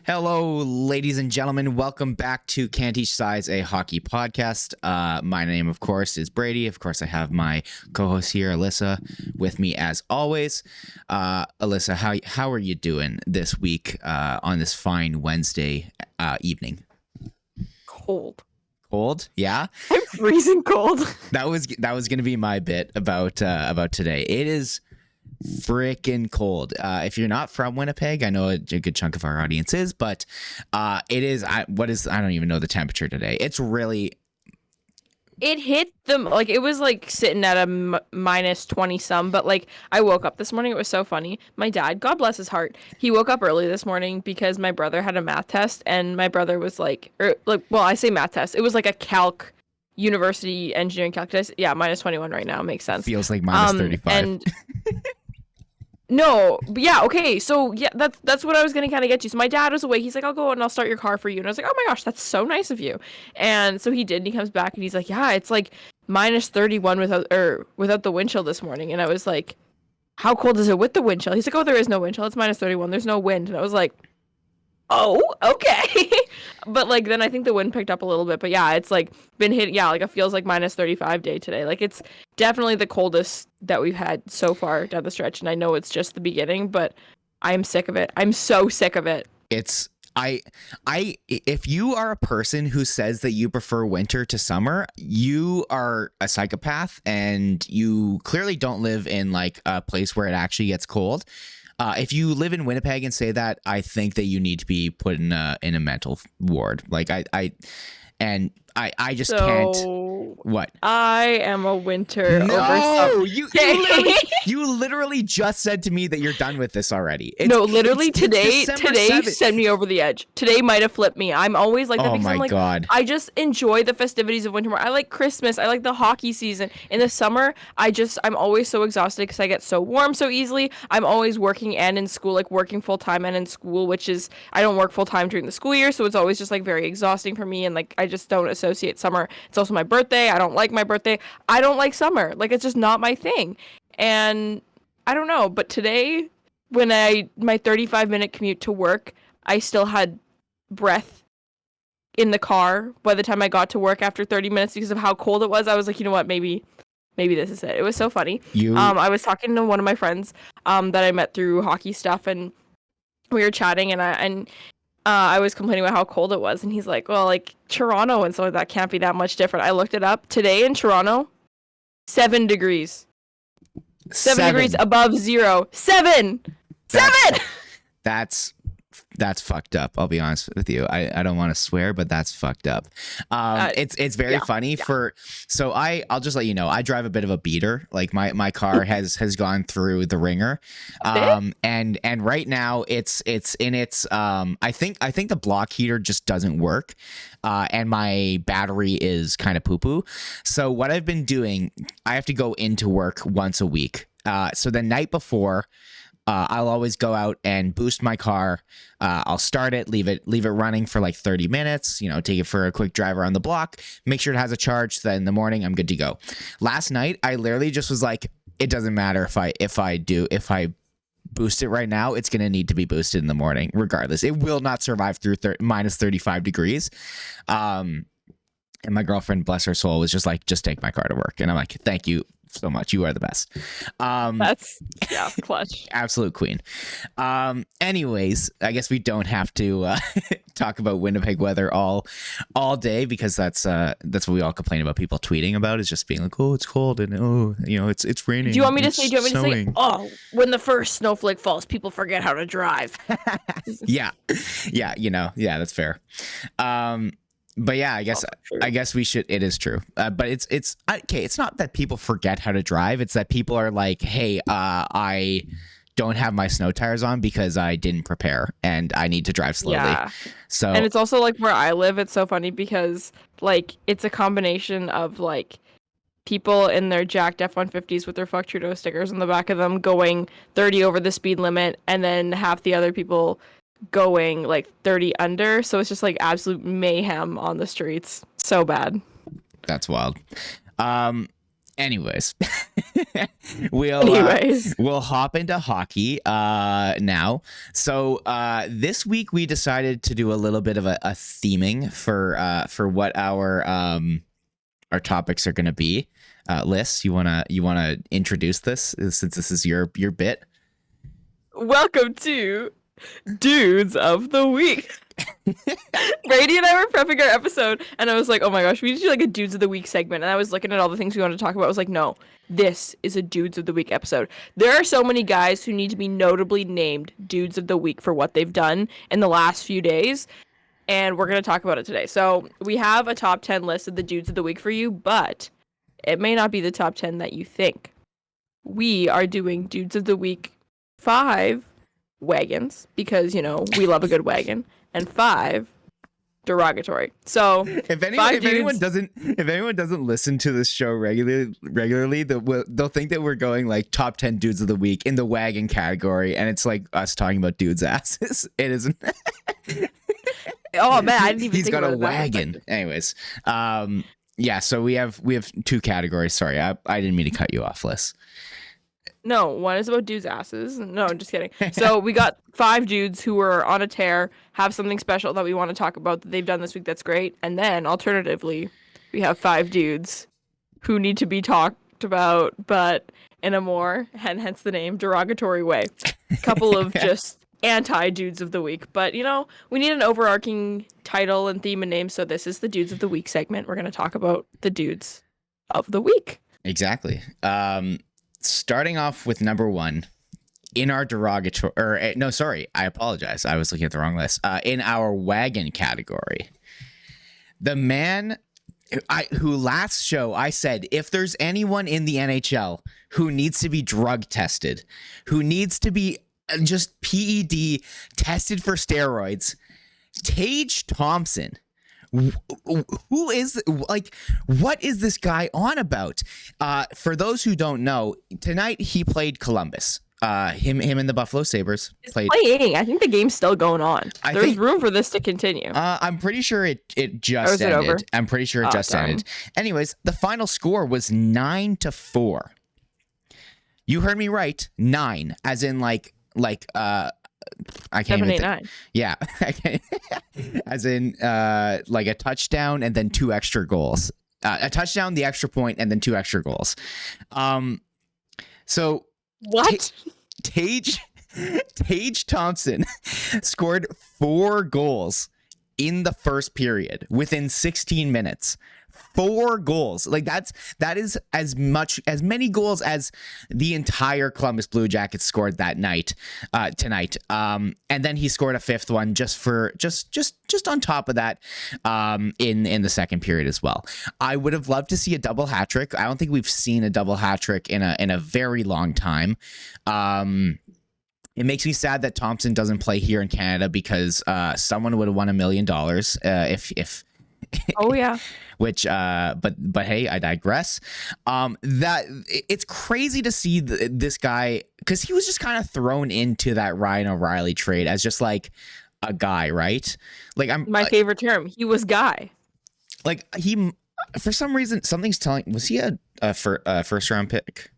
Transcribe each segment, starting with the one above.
Hello, ladies and gentlemen. Welcome back to Can't Teach Size, a hockey podcast. My name, of course, is Brady. Of course, I have my co-host here, Alyssa, with me as always. Alyssa, how are you doing this week on this fine Wednesday evening? Cold. Cold? Yeah? I'm freezing cold. That was going to be my bit about today. It is freaking cold. If you're not from Winnipeg, I know a good chunk of our audience is, but it is. I don't even know the temperature today. It's really. It hit them like it was like sitting at a minus 20 some, but like I woke up this morning. It was so funny. My dad, God bless his heart, he woke up early this morning because my brother had a math test, and my brother was well, I say math test. It was like a calc university engineering calc test. Yeah, minus 21 right now. Makes sense. Feels like minus 35. And no, but yeah, okay, so yeah, that's what I was gonna kind of get to. So my dad was away. He's like, I'll go and I'll start your car for you. And I was like, oh my gosh, that's so nice of you. And so he did, and he comes back and he's like, yeah, it's like minus 31 without the wind chill this morning. And I was like, how cold is it with the wind chill? He's like, oh, there is no wind chill. It's minus 31. There's no wind. And I was like, oh, okay. But like then I think the wind picked up a little bit. But yeah, it's like been hit. Yeah, like it feels like minus 35 day today. Like it's definitely the coldest that we've had so far down the stretch. And I know it's just the beginning, but I'm sick of it. I'm so sick of it. It's if you are a person who says that you prefer winter to summer, you are a psychopath, and you clearly don't live in like a place where it actually gets cold. If you live in Winnipeg and say that, I think that you need to be put in a mental ward. Like I just can't. What? I am a winter over summer. You literally just said to me that you're done with this already. Today sent me over the edge. Today might have flipped me. I'm always like that because I'm like, God. I just enjoy the festivities of winter more. I like Christmas. I like the hockey season. In the summer, I'm always so exhausted because I get so warm so easily. I'm always working and in school, like working full time and in school, which is I don't work full time during the school year, so it's always just like very exhausting for me, and like I just don't associate summer. It's also my birthday. I don't like my birthday. I don't like summer. Like it's just not my thing. And I don't know, but today when my 35-minute commute to work, I still had breath in the car by the time I got to work after 30 minutes because of how cold it was. I was like, you know what, maybe this is it. It was so funny. I was talking to one of my friends that I met through hockey stuff, and we were chatting, and I was complaining about how cold it was, and he's like, well, like Toronto and so that can't be that much different. I looked it up. Today in Toronto, 7 degrees. 7 degrees above zero. 7! That's fucked up. I'll be honest with you. I don't want to swear, but that's fucked up. It's very funny so I'll just let you know, I drive a bit of a beater. Like my car has gone through the ringer. And right now it's in its I think the block heater just doesn't work. And my battery is kind of poo-poo. So what I've been doing, I have to go into work once a week. So the night before, I'll always go out and boost my car. I'll start it, leave it running for like 30 minutes, take it for a quick drive around the block, make sure it has a charge. So that in the morning, I'm good to go. Last night, I literally just was like, it doesn't matter if I boost it right now, it's going to need to be boosted in the morning, regardless. It will not survive through minus 35 degrees. And my girlfriend, bless her soul, was just like, just take my car to work. And I'm like, thank you so much. You are the best. That's clutch. Absolute queen. Anyways, I guess we don't have to talk about Winnipeg weather all day, because that's what we all complain about people tweeting about, is just being like, oh, it's cold, and it's raining. Do you want me to say, oh, when the first snowflake falls, people forget how to drive? Yeah, that's fair. But yeah, I guess we should. It is true. But it's okay. It's not that people forget how to drive. It's that people are like, hey, I don't have my snow tires on because I didn't prepare and I need to drive slowly. Yeah. So, and it's also like where I live, it's so funny because like it's a combination of like people in their jacked F-150s with their Fuck Trudeau stickers on the back of them going 30 over the speed limit, and then half the other people going like 30 under. So it's just like absolute mayhem on the streets. So bad. That's wild. Anyways, we'll hop into hockey now. So this week we decided to do a little bit of a theming for what our topics are going to be. Lyss, you wanna introduce this since this is your bit? Welcome to Dudes of the Week. Brady and I were prepping our episode, and I was like, oh my gosh, we need to do like a Dudes of the Week segment. And I was looking at all the things we wanted to talk about. I was like, no, this is a Dudes of the Week episode. There are so many guys who need to be notably named Dudes of the Week for what they've done in the last few days, and we're going to talk about it today. So we have a top 10 list of the Dudes of the Week for you, but it may not be the top 10 that you think. We are doing Dudes of the Week 5 wagons, because, you know, we love a good wagon, and 5 derogatory. So if anyone doesn't listen to this show regularly, they'll think that we're going like top 10 dudes of the week in the wagon category, and it's like us talking about dudes' asses. It isn't. Oh man, I didn't even. He's think got about a wagon. Anyways, yeah. So we have 2 categories. Sorry, I didn't mean to cut you off, Lyss. No, one is about dudes' asses. No, I'm just kidding. So we got 5 dudes who were on a tear, have something special that we want to talk about that they've done this week that's great. And then, alternatively, we have 5 dudes who need to be talked about, but in a more, and hence the name, derogatory way. A couple of just anti-dudes of the week. But, you know, we need an overarching title and theme and name, so this is the Dudes of the Week segment. We're going to talk about the dudes of the week. Exactly. Starting off with number 1 in our derogatory, I apologize. I was looking at the wrong list. In our wagon category, the man who last show I said, if there's anyone in the NHL who needs to be drug tested, who needs to be just PED tested for steroids, Tage Thompson. Who is, like, what is this guy on about? For those who don't know, tonight he played Columbus. Him and the Buffalo Sabres played. Playing. I think the game's still going on. There's room for this to continue. I'm pretty sure it just ended. Over? I'm pretty sure it just ended. Anyways, the final score was 9-4. You heard me right. 9, as in like I can't 7, even 8, 9. Yeah. As in like a touchdown and then 2 extra goals. A touchdown, the extra point, and then 2 extra goals. So what? Tage Thompson scored 4 goals in the first period within 16 minutes. 4 goals. Like that is as many goals as the entire Columbus Blue Jackets scored that night, tonight. And then he scored a 5th one just on top of that, in the second period as well. I would have loved to see a double hat trick. I don't think we've seen a double hat trick in a very long time. It makes me sad that Thompson doesn't play here in Canada, because someone would have won $1 million if Oh yeah. Which but hey, I digress. That it's crazy to see this guy, because he was just kind of thrown into that Ryan O'Reilly trade as just like a guy, right? Like my favorite term. He was guy. Like he, for some reason, something's telling. Was he a first round pick?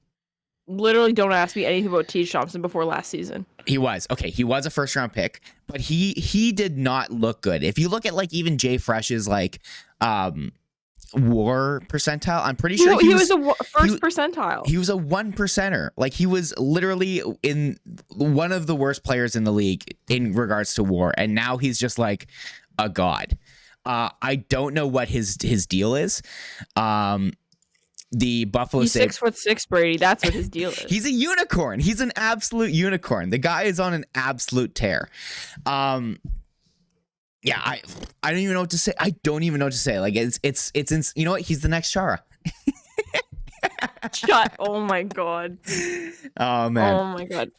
Literally, don't ask me anything about Tage Thompson before last season. He was a first round pick, but he did not look good. If you look at like even Jay Fresh's like WAR percentile, I'm pretty sure he was a first percentile. He was a 1%er. Like he was literally in one of the worst players in the league in regards to WAR, and now he's just like a god. I don't know what his deal is. The Buffalo He's 6'6", Brady. That's what his deal is. He's a unicorn. He's an absolute unicorn. The guy is on an absolute tear. Yeah, I don't even know what to say. Like it's you know what? He's the next Chara. Shut. Oh my god. Oh man. Oh my god.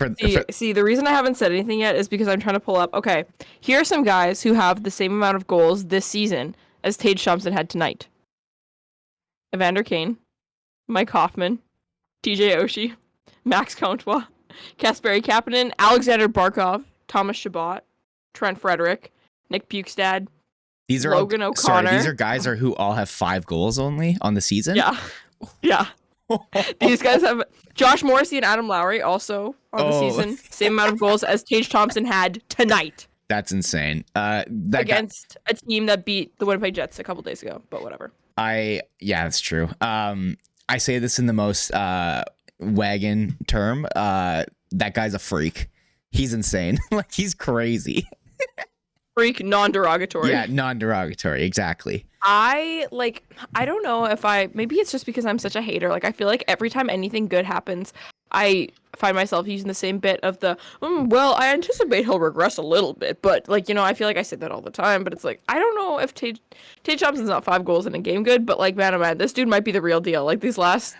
See, the reason I haven't said anything yet is because I'm trying to pull up. Okay, here are some guys who have the same amount of goals this season as Tage Thompson had tonight. Evander Kane, Mike Hoffman, TJ Oshie, Max Comtois, Kasperi Kapanen, Alexander Barkov, Thomas Chabot, Trent Frederick, Nick Bukestad, these are Logan O'Connor. Sorry, these are guys who all have 5 goals only on the season? Yeah. These guys have Josh Morrissey and Adam Lowry also on the season. Same amount of goals as Tage Thompson had tonight. That's insane. Against a team that beat the Winnipeg Jets a couple days ago, but whatever. Yeah, that's true. I say this in the most Wagon term. That guy's a freak. He's insane. Like, he's crazy. Freak, non-derogatory. Yeah, non-derogatory, exactly. I don't know if maybe it's just because I'm such a hater. Like, I feel like every time anything good happens, I find myself using the same bit of the, well, I anticipate he'll regress a little bit. But, like, I feel like I say that all the time. But it's like, I don't know if Tage Thompson's not 5 goals in a game good. But, like, man, oh man, this dude might be the real deal. Like, last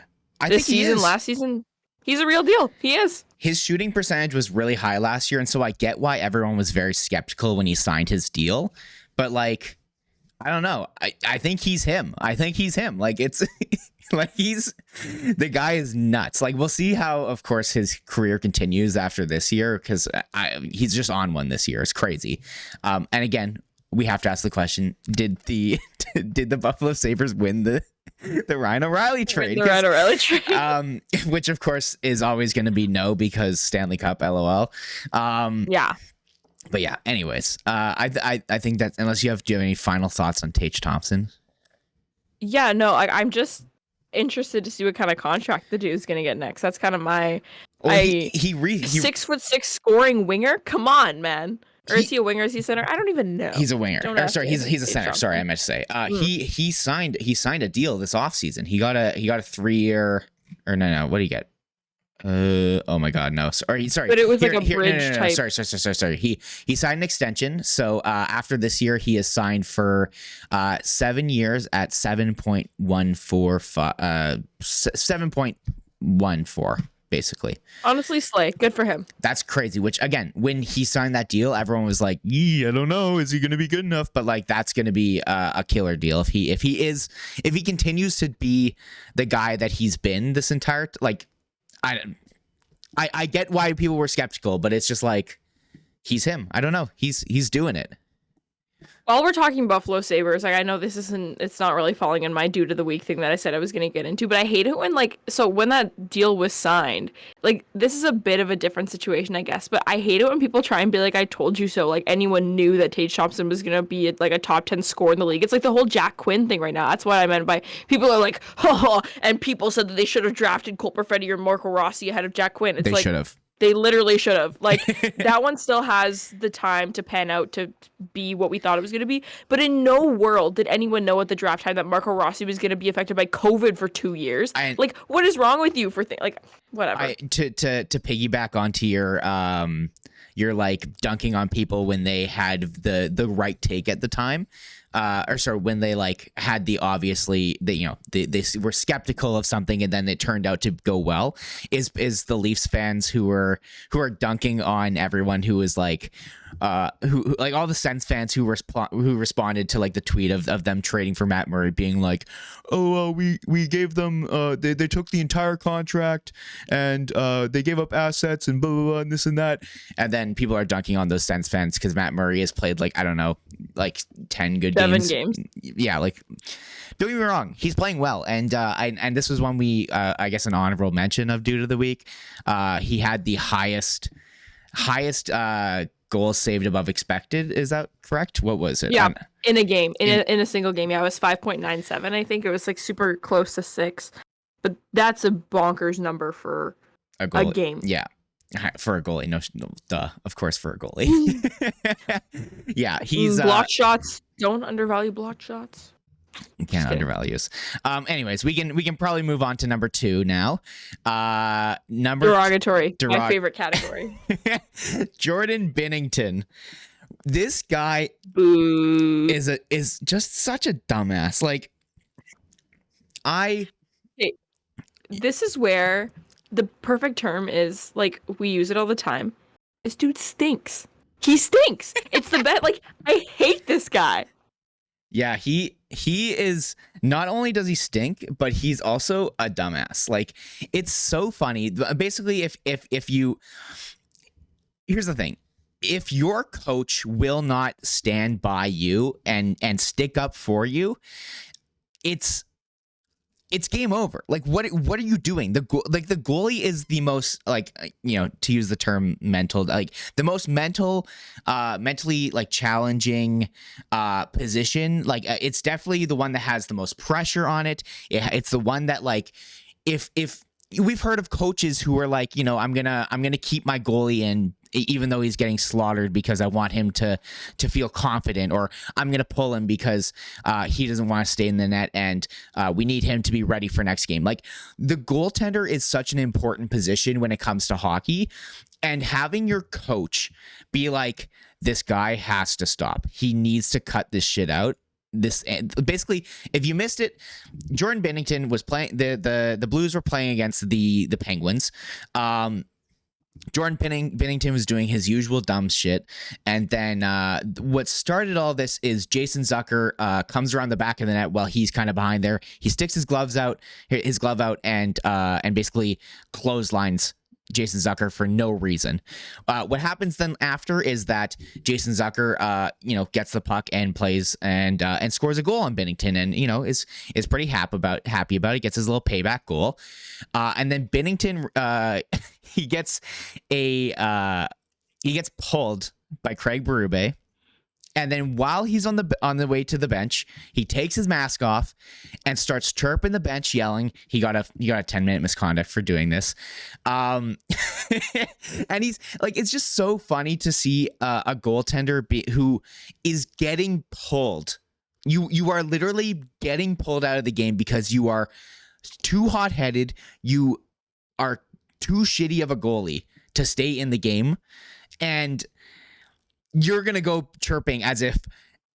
season, he's a real deal. He is. His shooting percentage was really high last year, and so I get why everyone was very skeptical when he signed his deal. But, like, I don't know. I think he's him. Like, it's like, the guy is nuts. Like, we'll see how, of course, his career continues after this year, because he's just on one this year. It's crazy. And again, we have to ask the question: did the Buffalo Sabres win the Ryan O'Reilly trade? Which of course is always going to be no, because Stanley Cup, LOL. Yeah. But yeah, anyways, I think that unless do you have any final thoughts on Tage Thompson? Yeah, no, I'm just interested to see what kind of contract the dude's gonna get next. That's kind of my. He 6'6" scoring winger. Come on, man. Or is he a winger? Is he a center? I don't even know. He's a winger. He's a center. Sorry, I meant to say. He signed a deal this offseason. He got a 3-year, or no. What did he get? Oh my God, no. Sorry. But it was like a bridge type. Sorry. He signed an extension. So after this year, he is signed for 7 years at 7.14, basically. Honestly, slay. Good for him. That's crazy. Which, again, when he signed that deal, everyone was like, I don't know, is he going to be good enough? But, like, that's going to be a killer deal if he continues to be the guy that he's been this entire, like, I get why people were skeptical, but it's just like, he's him. I don't know. He's doing it. While we're talking Buffalo Sabres, like, I know it's not really falling in my dude of the week thing that I said I was going to get into, but I hate it when, like, so when that deal was signed, like, this is a bit of a different situation, I guess, but I hate it when people try and be like, I told you so. Like, anyone knew that Tage Thompson was going to be, like, a top 10 scorer in the league. It's like the whole Jack Quinn thing right now. That's what I meant by people are like, and people said that they should have drafted Cole Perfetti or Marco Rossi ahead of Jack Quinn. It's they like, should have. They literally should have. Like, that one still has the time to pan out to be what we thought it was going to be. But in no world did anyone know at the draft time that Marco Rossi was going to be affected by COVID for 2 years. Like, what is wrong with you for like, whatever. To piggyback onto your like dunking on people when they had the right take at the time. When they like had the obviously they were skeptical of something and then it turned out to go well is the Leafs fans who are dunking on everyone who was like who like all the Sens fans who responded to like the tweet of them trading for Matt Murray being like, we gave them they took the entire contract and they gave up assets and blah blah blah and this and that, and then people are dunking on those Sens fans because Matt Murray has played like, I don't know, like 10 good 7 games. Yeah, like, don't get me wrong, he's playing well, and this was one we I guess an honorable mention of dude of the week. He had the highest goals saved above expected. Is that correct? What was it? Yeah, in a game, in a single game. Yeah, it was 5.97. I think it was like super close to 6, but that's a bonkers number for a game. Yeah. For a goalie, no, duh. Of course, for a goalie. Yeah, he's block shots. Don't undervalue block shots. You can't undervalue us. Anyways, we can probably move on to number 2 now. Derogatory. My favorite category. Jordan Binnington. This guy is just such a dumbass. Like, this is where the perfect term is, like, we use it all the time. This dude stinks. He stinks. It's the best. Like, I hate this guy. Yeah, he is, not only does he stink, but he's also a dumbass. Like, it's so funny. Basically, if you, here's the thing. If your coach will not stand by you and stick up for you, it's it's game over. Like what are you doing? The goalie is the most, like, to use the term mental, like the most mentally like challenging position. Like it's definitely the one that has the most pressure on it. It's the one that, like, if we've heard of coaches who are like, I'm gonna keep my goalie in even though he's getting slaughtered because I want him to feel confident, or I'm gonna pull him because he doesn't want to stay in the net, and we need him to be ready for next game. Like, the goaltender is such an important position when it comes to hockey, and having your coach be like, this guy has to stop. He needs to cut this shit out. This basically, if you missed it, Jordan Binnington was playing, the Blues were playing against the Penguins. Jordan Binnington was doing his usual dumb shit, and then what started all this is Jason Zucker comes around the back of the net while he's kind of behind there. He sticks his glove out, and basically clotheslines Jason Zucker for no reason. What happens then after is that Jason Zucker, gets the puck and plays and scores a goal on Binnington, and is pretty happy about it. Gets his little payback goal, and then Binnington he gets pulled by Craig Berube. And then while he's on the way to the bench, he takes his mask off and starts chirping the bench, yelling. He got a 10-minute misconduct for doing this. And he's like, it's just so funny to see a goaltender who is getting pulled. You are literally getting pulled out of the game because you are too hot-headed. You are too shitty of a goalie to stay in the game, and you're gonna go chirping as if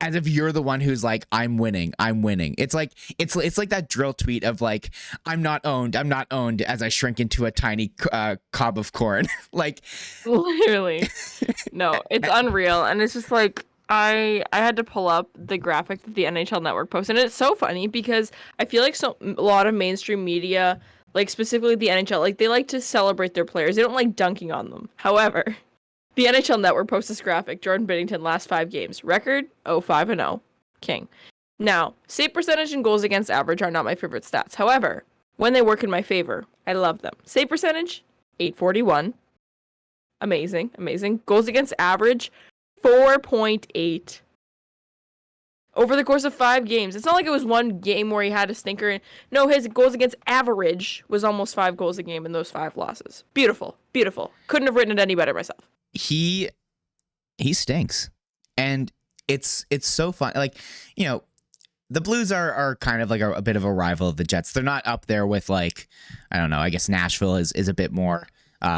you're the one who's like, I'm winning. It's like that drill tweet of like, I'm not owned as I shrink into a tiny cob of corn. Like, literally. No, it's unreal. And it's just like, I had to pull up the graphic that the NHL Network posted, and it's so funny because I feel like a lot of mainstream media, like specifically the NHL, like they like to celebrate their players. They don't like dunking on them. However, the NHL Network posts this graphic. Jordan Binnington last 5 games. Record 0-5-0. King. Now, save percentage and goals against average are not my favorite stats. However, when they work in my favor, I love them. Save percentage, 841. Amazing. Goals against average, 4.8. Over the course of 5 games. It's not like it was one game where he had a stinker. No, his goals against average was almost 5 goals a game in those 5 losses. Beautiful. Couldn't have written it any better myself. He stinks, and it's so fun. Like, the Blues are kind of like a bit of a rival of the Jets. They're not up there with, like, I don't know, I guess Nashville is a bit more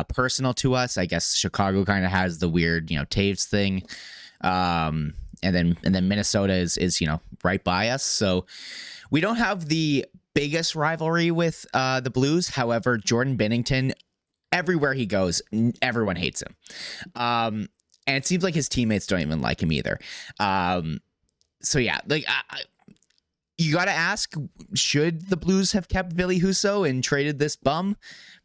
personal to us. I guess Chicago kind of has the weird Taves thing, and then Minnesota is right by us, so we don't have the biggest rivalry with the Blues. However, Jordan Binnington, everywhere he goes, everyone hates him. And it seems like his teammates don't even like him either. So yeah, like you got to ask, should the Blues have kept Ville Husso and traded this bum?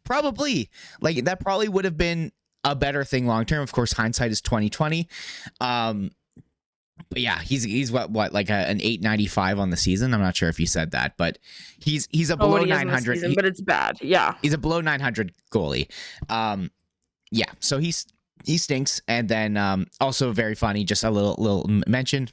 Probably. Like, that probably would have been a better thing long term. Of course, hindsight is 2020. But yeah, he's what like an 895 on the season. I'm not sure if you said that, but he's a below 900 season, but it's bad. Yeah, he's a below 900 goalie. Yeah, so he stinks. And then also very funny, just a little mention.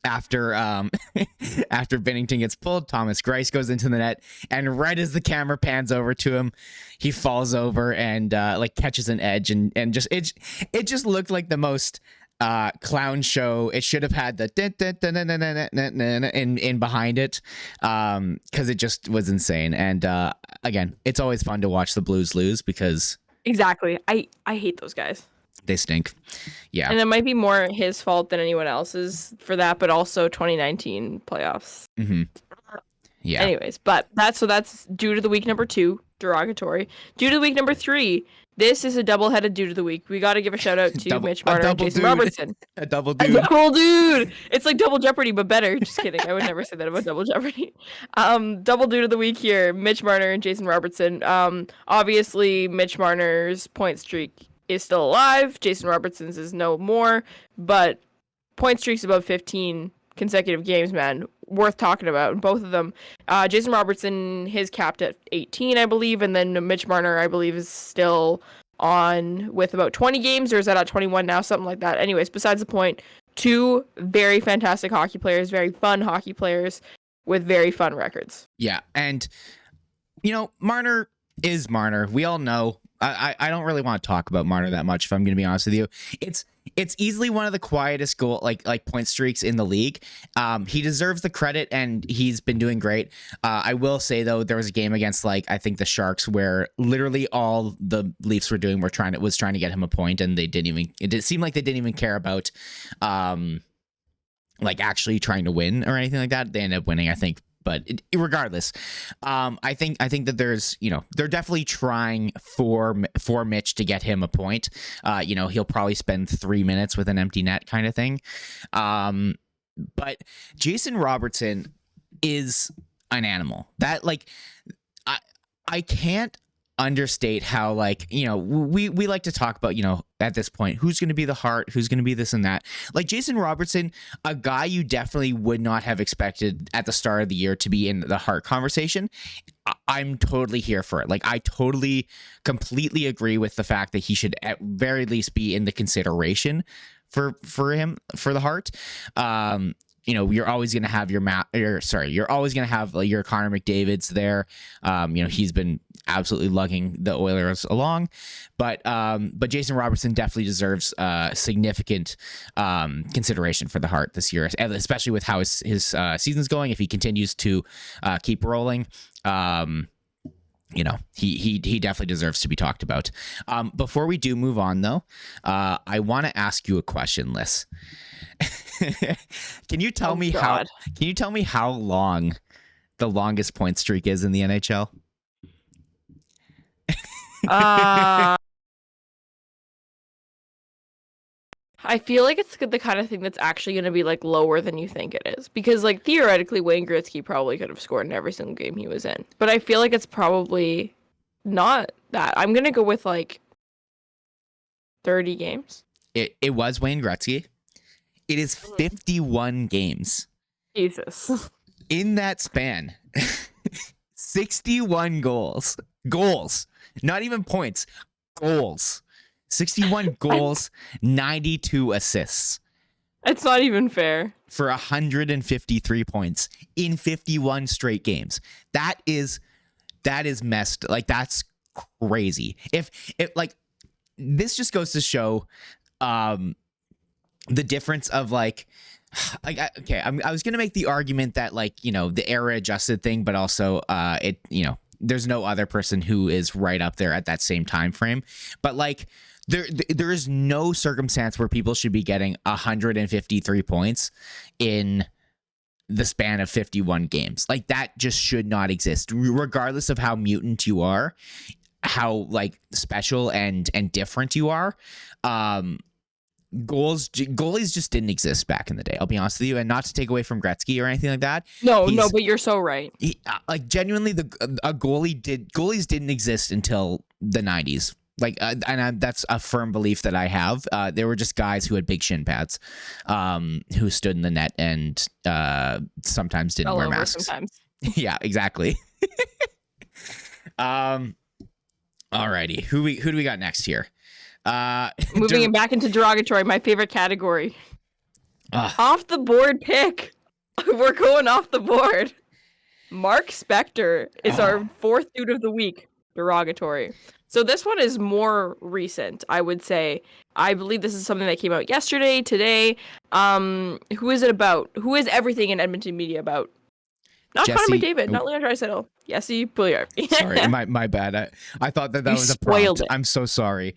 After after Binnington gets pulled, Thomas Greiss goes into the net, and right as the camera pans over to him, he falls over and like catches an edge, and just it just looked like the most clown show. It should have had the in behind it, because it just was insane. And again, it's always fun to watch the Blues lose because exactly, I hate those guys. They stink. Yeah. And it might be more his fault than anyone else's for that, but also 2019 playoffs. Mm-hmm. Yeah. Anyways, but that's due to the week number 2, derogatory. Due to the week number 3, this is a double-headed due to the week. We got to give a shout out to Mitch Marner and Jason Robertson. A double dude. A double dude. It's like Double Jeopardy, but better. Just kidding. I would never say that about Double Jeopardy. Double dude of the week here, Mitch Marner and Jason Robertson. Obviously, Mitch Marner's point streak is still alive. Jason Robertson's is no more, but point streaks above 15 consecutive games, man. worth talking about. Both of them. Jason Robertson, his capped at 18, I believe, and then Mitch Marner, I believe, is still on with about 20 games, or is that at 21 now? Something like that. Anyways, besides the point, two very fantastic hockey players, very fun hockey players with very fun records. Yeah, and Marner is Marner. We all know. I don't really want to talk about Marner that much, if I'm going to be honest with you. It's easily one of the quietest goal like point streaks in the league. He deserves the credit, and he's been doing great. I will say though, there was a game against I think the Sharks where literally all the Leafs were doing was trying to get him a point, and it seemed like they didn't even care about actually trying to win or anything like that. They ended up winning, I think. But regardless, I think that there's, they're definitely trying for Mitch to get him a point. He'll probably spend 3 minutes with an empty net kind of thing. But Jason Robertson is an animal that I can't understate how we like to talk about at this point who's going to be the heart, who's going to be this and that. Jason Robertson, a guy you definitely would not have expected at the start of the year to be in the heart conversation. I'm totally here for it. I totally completely agree with the fact that he should at very least be in the consideration for the heart. You're always going to have you're always going to have your Connor McDavid's there. He's been absolutely lugging the Oilers along, but Jason Robertson definitely deserves significant consideration for the Hart this year, especially with how his season's going. If he continues to keep rolling, he definitely deserves to be talked about. Before we do move on though, I want to ask you a question, Lyss. Can you tell me how long the longest point streak is in the NHL? I feel like it's the kind of thing that's actually going to be lower than you think it is, because theoretically Wayne Gretzky probably could have scored in every single game he was in, but I feel like it's probably not that. I'm going to go with 30 games. It was Wayne Gretzky. It is 51 games. Jesus. In that span, 61 goals. Goals. Not even points. Goals. 61 goals, 92 assists. It's not even fair. For 153 points in 51 straight games. That is messed. That's crazy. If this just goes to show the difference of I was gonna make the argument that the era adjusted thing, but also there's no other person who is right up there at that same time frame. But there is no circumstance where people should be getting 153 points in the span of 51 games. That just should not exist, regardless of how mutant you are, how special and different you are. Goalies just didn't exist back in the day. I'll be honest with you, and not to take away from Gretzky or anything like that. No, but you're so right. Genuinely, goalies didn't exist until the 90s. That's a firm belief that I have. They were just guys who had big shin pads, who stood in the net and sometimes didn't wear masks. Sometimes. Yeah, exactly. Alrighty, who do we got next here? Moving it back into derogatory, my favorite category. Off the board pick. We're going off the board. Mark Spector is our fourth dude of the week. Derogatory. So this one is more recent, I would say. I believe this is something that came out yesterday, today. Who is it about? Who is everything in Edmonton media about? Not Connor McDavid, not Leon Draisaitl. Jesse Puljujarvi. Sorry, my bad. I thought that was a prompt. I'm so sorry.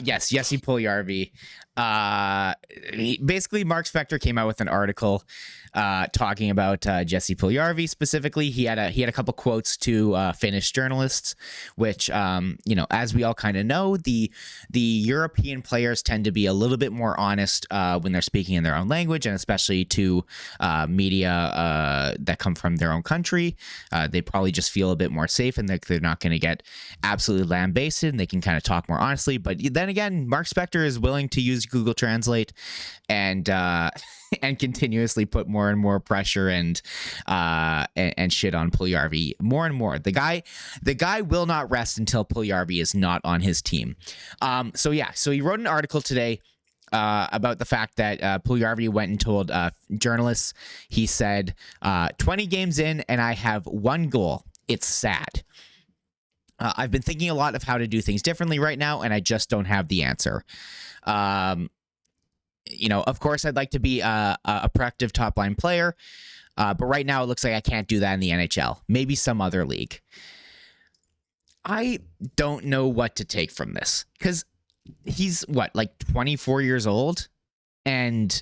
Yes, Jesse Puljujarvi. Basically, Mark Spector came out with an article talking about Jesse Puljujarvi specifically. He had a couple quotes to Finnish journalists, which as we all kind of know, the European players tend to be a little bit more honest when they're speaking in their own language, and especially to media that come from their own country. They probably just feel a bit more safe, and they're not going to get absolutely lambasted, and they can kind of talk more honestly. But then again, Mark Spector is willing to use Google Translate, and and continuously put more and more pressure and shit on Puljujarvi more and more. The guy will not rest until Puljujarvi is not on his team. So he wrote an article today about the fact that Puljujarvi went and told journalists. He said, 20 games in and I have one goal. It's sad. I've been thinking a lot of how to do things differently right now, and I just don't have the answer. Of course, I'd like to be a productive top-line player, but right now it looks like I can't do that in the NHL. Maybe some other league. I don't know what to take from this, because he's, 24 years old? And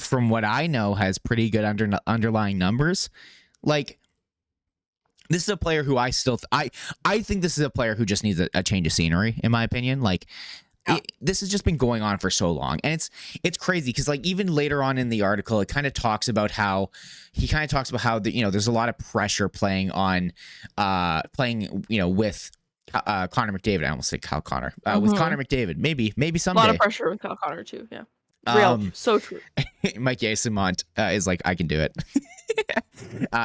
from what I know, has pretty good underlying numbers. Like, this is a player who I think this is a player who just needs a change of scenery, in my opinion. Like, this has just been going on for so long, and it's crazy because, like, even later on in the article, it kind of talks about how there's a lot of pressure playing with Connor McDavid. I almost said Kyle Connor with Connor McDavid. Maybe someday. A lot of pressure with Kyle Connor too. Yeah, real, so true. Mike Yasimont is like, I can do it.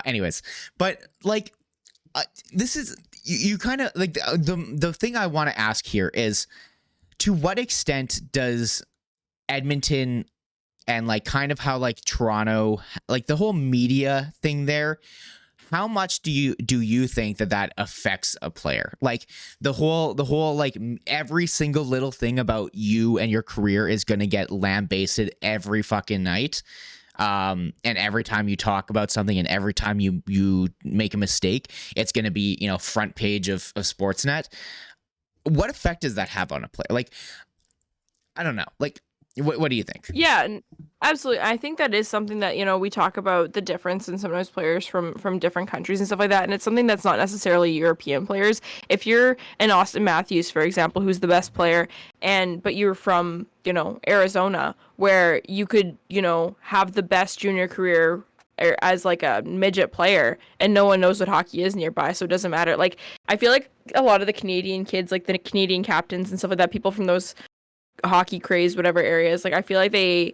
Anyways, but like. This is you kind of like the thing I want to ask here is, to what extent does Edmonton and like kind of how like Toronto, like the whole media thing there, how much do you think that affects a player? Like the whole like every single little thing about you and your career is going to get lambasted every fucking night. And every time you talk about something and every time you make a mistake, it's going to be, front page of Sportsnet. What effect does that have on a player? Like, I don't know. Like, what do you think? Yeah, absolutely. I think that is something that, we talk about the difference in sometimes players from different countries and stuff like that. And it's something that's not necessarily European players. If you're an Austin Matthews, for example, who's the best player, but you're from, Arizona, where you could, have the best junior career as like a midget player and no one knows what hockey is nearby, so it doesn't matter. Like, I feel like a lot of the Canadian kids, like the Canadian captains and stuff like that, people from those hockey craze whatever areas, like I feel like they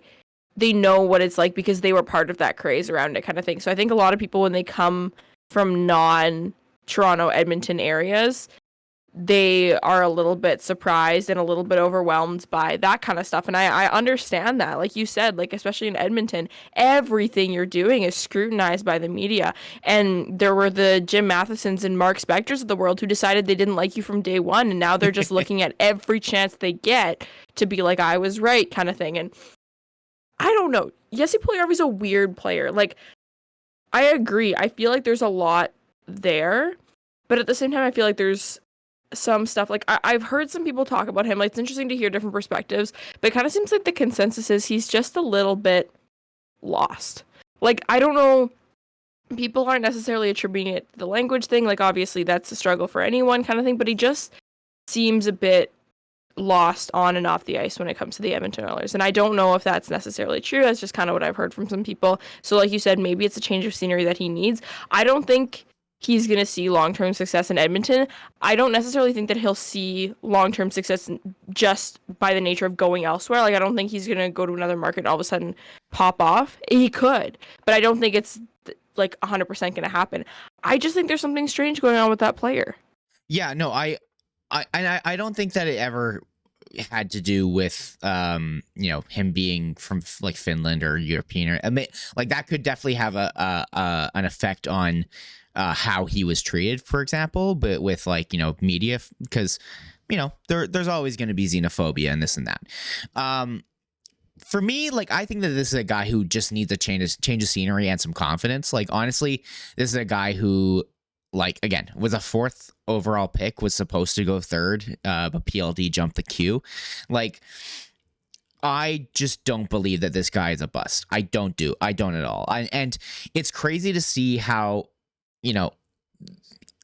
know what it's like because they were part of that craze around it, kind of thing. So I think a lot of people, when they come from non-Toronto, Edmonton areas, they are a little bit surprised and a little bit overwhelmed by that kind of stuff. And I understand that. Like you said, like especially in Edmonton, everything you're doing is scrutinized by the media. And there were the Jim Mathesons and Mark Spectors of the world who decided they didn't like you from day one. And now they're just looking at every chance they get to be like, I was right, kind of thing. And I don't know. Jesse Puljujarvi's a weird player. Like, I agree. I feel like there's a lot there. But at the same time, I feel like there's some stuff, like I've heard some people talk about him, like it's interesting to hear different perspectives, but it kind of seems like the consensus is he's just a little bit lost. Like, I don't know, people aren't necessarily attributing it to the language thing, like obviously that's a struggle for anyone, kind of thing, but he just seems a bit lost on and off the ice when it comes to the Edmonton Oilers. And I don't know if that's necessarily true. That's just kind of what I've heard from some people. So like you said, maybe it's a change of scenery that he needs. I don't think he's going to see long-term success in Edmonton. I don't necessarily think that he'll see long-term success just by the nature of going elsewhere. Like, I don't think he's going to go to another market and all of a sudden pop off. He could, but I don't think it's like 100% going to happen. I just think there's something strange going on with that player. Yeah, no, I don't think that it ever had to do with him being from like Finland or European, or I mean, like that could definitely have an effect on how he was treated, for example, but with like, media, because, there's always going to be xenophobia and this and that. For me, like, I think that this is a guy who just needs a change of scenery and some confidence. Like, honestly, this is a guy who, like, again, was a 4th overall pick, was supposed to go 3rd, but PLD jumped the queue. Like, I just don't believe that this guy is a bust. I don't at all. And it's crazy to see how,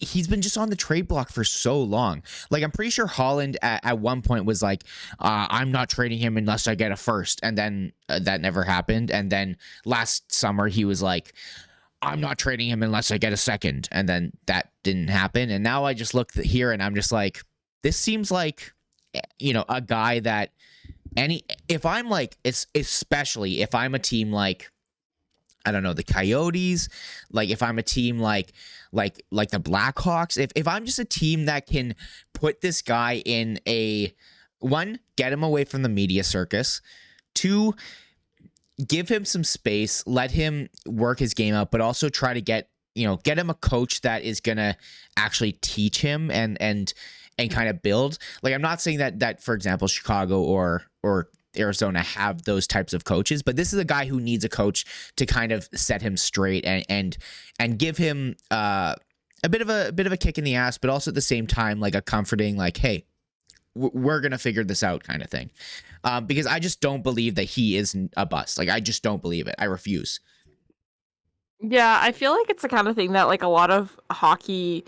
he's been just on the trade block for so long. Like, I'm pretty sure Holland at one point was like, I'm not trading him unless I get a 1st. And then that never happened. And then last summer he was like, I'm not trading him unless I get a 2nd. And then that didn't happen. And now I just look here and I'm just like, this seems like, a guy that if I'm like, it's especially if I'm a team like, I don't know, the Coyotes, like if I'm a team like the Blackhawks, if I'm just a team that can put this guy in a one, get him away from the media circus, two, give him some space, let him work his game out, but also try to get him a coach that is gonna actually teach him and kind of build. Like, I'm not saying that for example Chicago or Arizona have those types of coaches, but this is a guy who needs a coach to kind of set him straight and give him a bit of a kick in the ass, but also at the same time like a comforting, like, hey, we're gonna figure this out kind of thing. Because I just don't believe that he is a bust. Like, I just don't believe it. I refuse. Yeah, I feel like it's the kind of thing that like a lot of hockey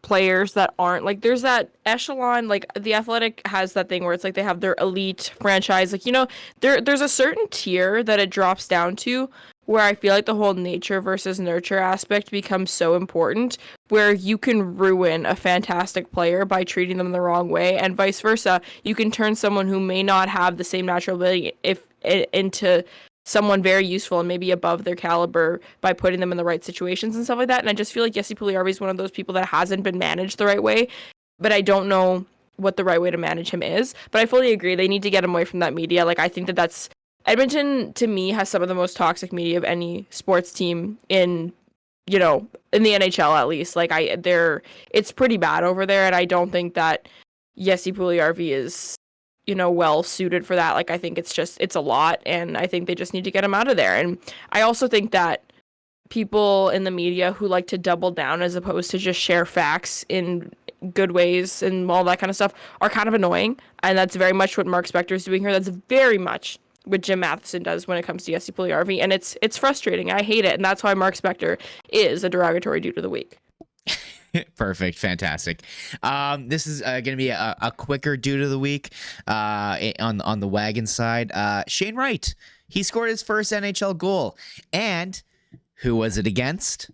players that aren't like, there's that echelon, like the Athletic has that thing where it's like they have their elite franchise, like, there's a certain tier that it drops down to where I feel like the whole nature versus nurture aspect becomes so important, where you can ruin a fantastic player by treating them the wrong way, and vice versa. You can turn someone who may not have the same natural ability into someone very useful and maybe above their caliber by putting them in the right situations and stuff like that. And I just feel like Jesse Puljujarvi is one of those people that hasn't been managed the right way, but I don't know what the right way to manage him is. But I fully agree. They need to get him away from that media. Like, I think that's Edmonton, to me, has some of the most toxic media of any sports team in the NHL, at least. Like, it's pretty bad over there, and I don't think that Jesse Puljujarvi is well suited for that. Like, I think it's a lot, and I think they just need to get him out of there. And I also think that people in the media who like to double down as opposed to just share facts in good ways and all that kind of stuff are kind of annoying. And that's very much what Mark Spector is doing here. That's very much what Jim Matheson does when it comes to Jesse Puljujarvi, and it's frustrating. I hate it, and that's why Mark Spector is a derogatory dude of the week. Perfect. Fantastic. This is going to be a quicker dude of the week on the Wagon side. Shane Wright. He scored his first NHL goal. And who was it against?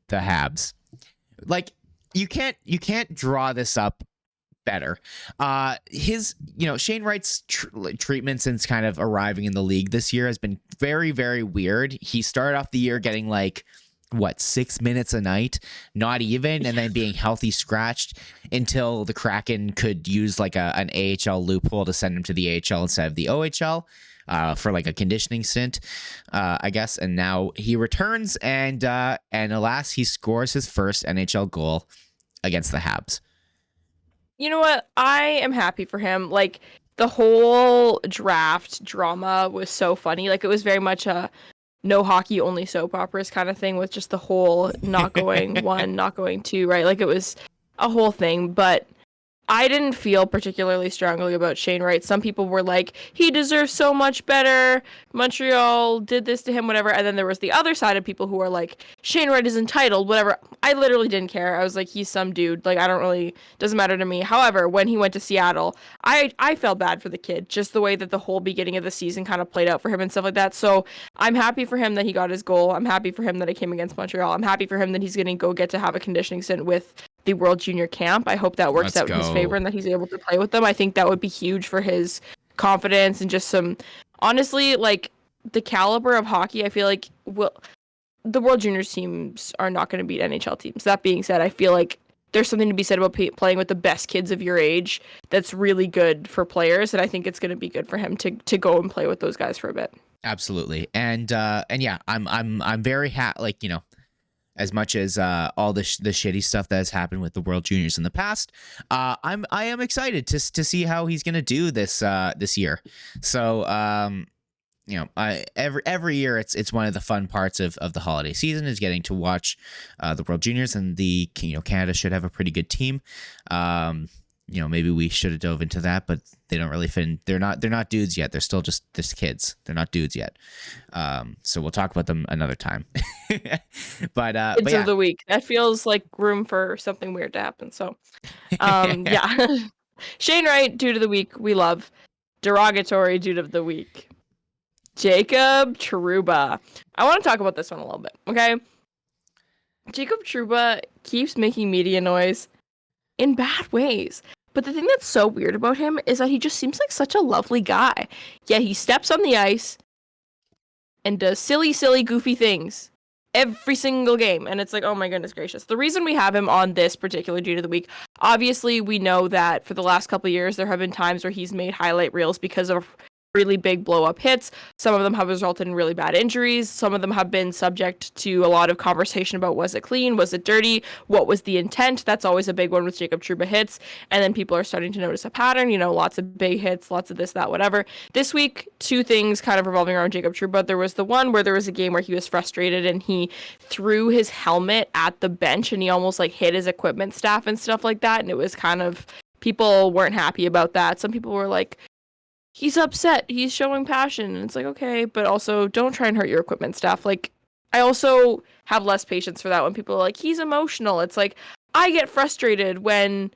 The Habs. Like, you can't draw this up better. Shane Wright's treatment since kind of arriving in the league this year has been very, very weird. He started off the year getting like 6 minutes a night, not even, and then being healthy scratched until the Kraken could use like an AHL loophole to send him to the AHL instead of the OHL for like a conditioning stint, I guess. And now he returns and alas, he scores his first NHL goal against the Habs. You know what? I am happy for him. Like, the whole draft drama was so funny. Like, it was very much a no hockey, only soap operas kind of thing, with just the whole not going one, not going two, right? Like, it was a whole thing, but I didn't feel particularly strongly about Shane Wright. Some people were like, he deserves so much better. Montreal did this to him, whatever. And then there was the other side of people who were like, Shane Wright is entitled, whatever. I literally didn't care. I was like, he's some dude. Like, doesn't matter to me. However, when he went to Seattle, I felt bad for the kid, just the way that the whole beginning of the season kind of played out for him and stuff like that. So I'm happy for him that he got his goal. I'm happy for him that it came against Montreal. I'm happy for him that he's going to get to have a conditioning stint with the World Junior Camp. I hope that works out in his favor and that he's able to play with them. I think that would be huge for his confidence and just honestly, like, the caliber of hockey. I feel like the World Juniors teams are not going to beat NHL teams. That being said, I feel like there's something to be said about playing with the best kids of your age. That's really good for players, and I think it's going to be good for him to go and play with those guys for a bit. Absolutely. And yeah, I'm very happy, as much as all the shitty stuff that has happened with the World Juniors in the past, I am excited to see how he's gonna do this year. So every year it's one of the fun parts of the holiday season is getting to watch the World Juniors, and Canada should have a pretty good team. Maybe we should have dove into that, but they don't really fit in. They're not dudes yet. They're still just kids. They're not dudes yet. So we'll talk about them another time. but kids of the week. That feels like room for something weird to happen. So, yeah. Shane Wright, dude of the week. We love. Derogatory dude of the week. Jacob Trouba. I want to talk about this one a little bit. Okay. Jacob Trouba keeps making media noise in bad ways. But the thing that's so weird about him is that he just seems like such a lovely guy. Yeah, he steps on the ice and does silly, goofy things every single game. And it's like, oh my goodness gracious. The reason we have him on this particular Dude of the Week, obviously we know that for the last couple of years, there have been times where he's made highlight reels because of really big blow up hits. Some of them have resulted in really bad injuries. Some of them have been subject to a lot of conversation about, was it clean? Was it dirty? What was the intent? That's always a big one with Jacob Trouba hits. And then people are starting to notice a pattern, lots of big hits, lots of this, that, whatever. This week, two things kind of revolving around Jacob Trouba. There was the one where there was a game where he was frustrated and he threw his helmet at the bench and he almost like hit his equipment staff and stuff like that. And it was kind of, people weren't happy about that. Some people were like, he's upset, he's showing passion, and it's like, okay, but also don't try and hurt your equipment staff. Like, I also have less patience for that when people are like, he's emotional. It's like, I get frustrated when,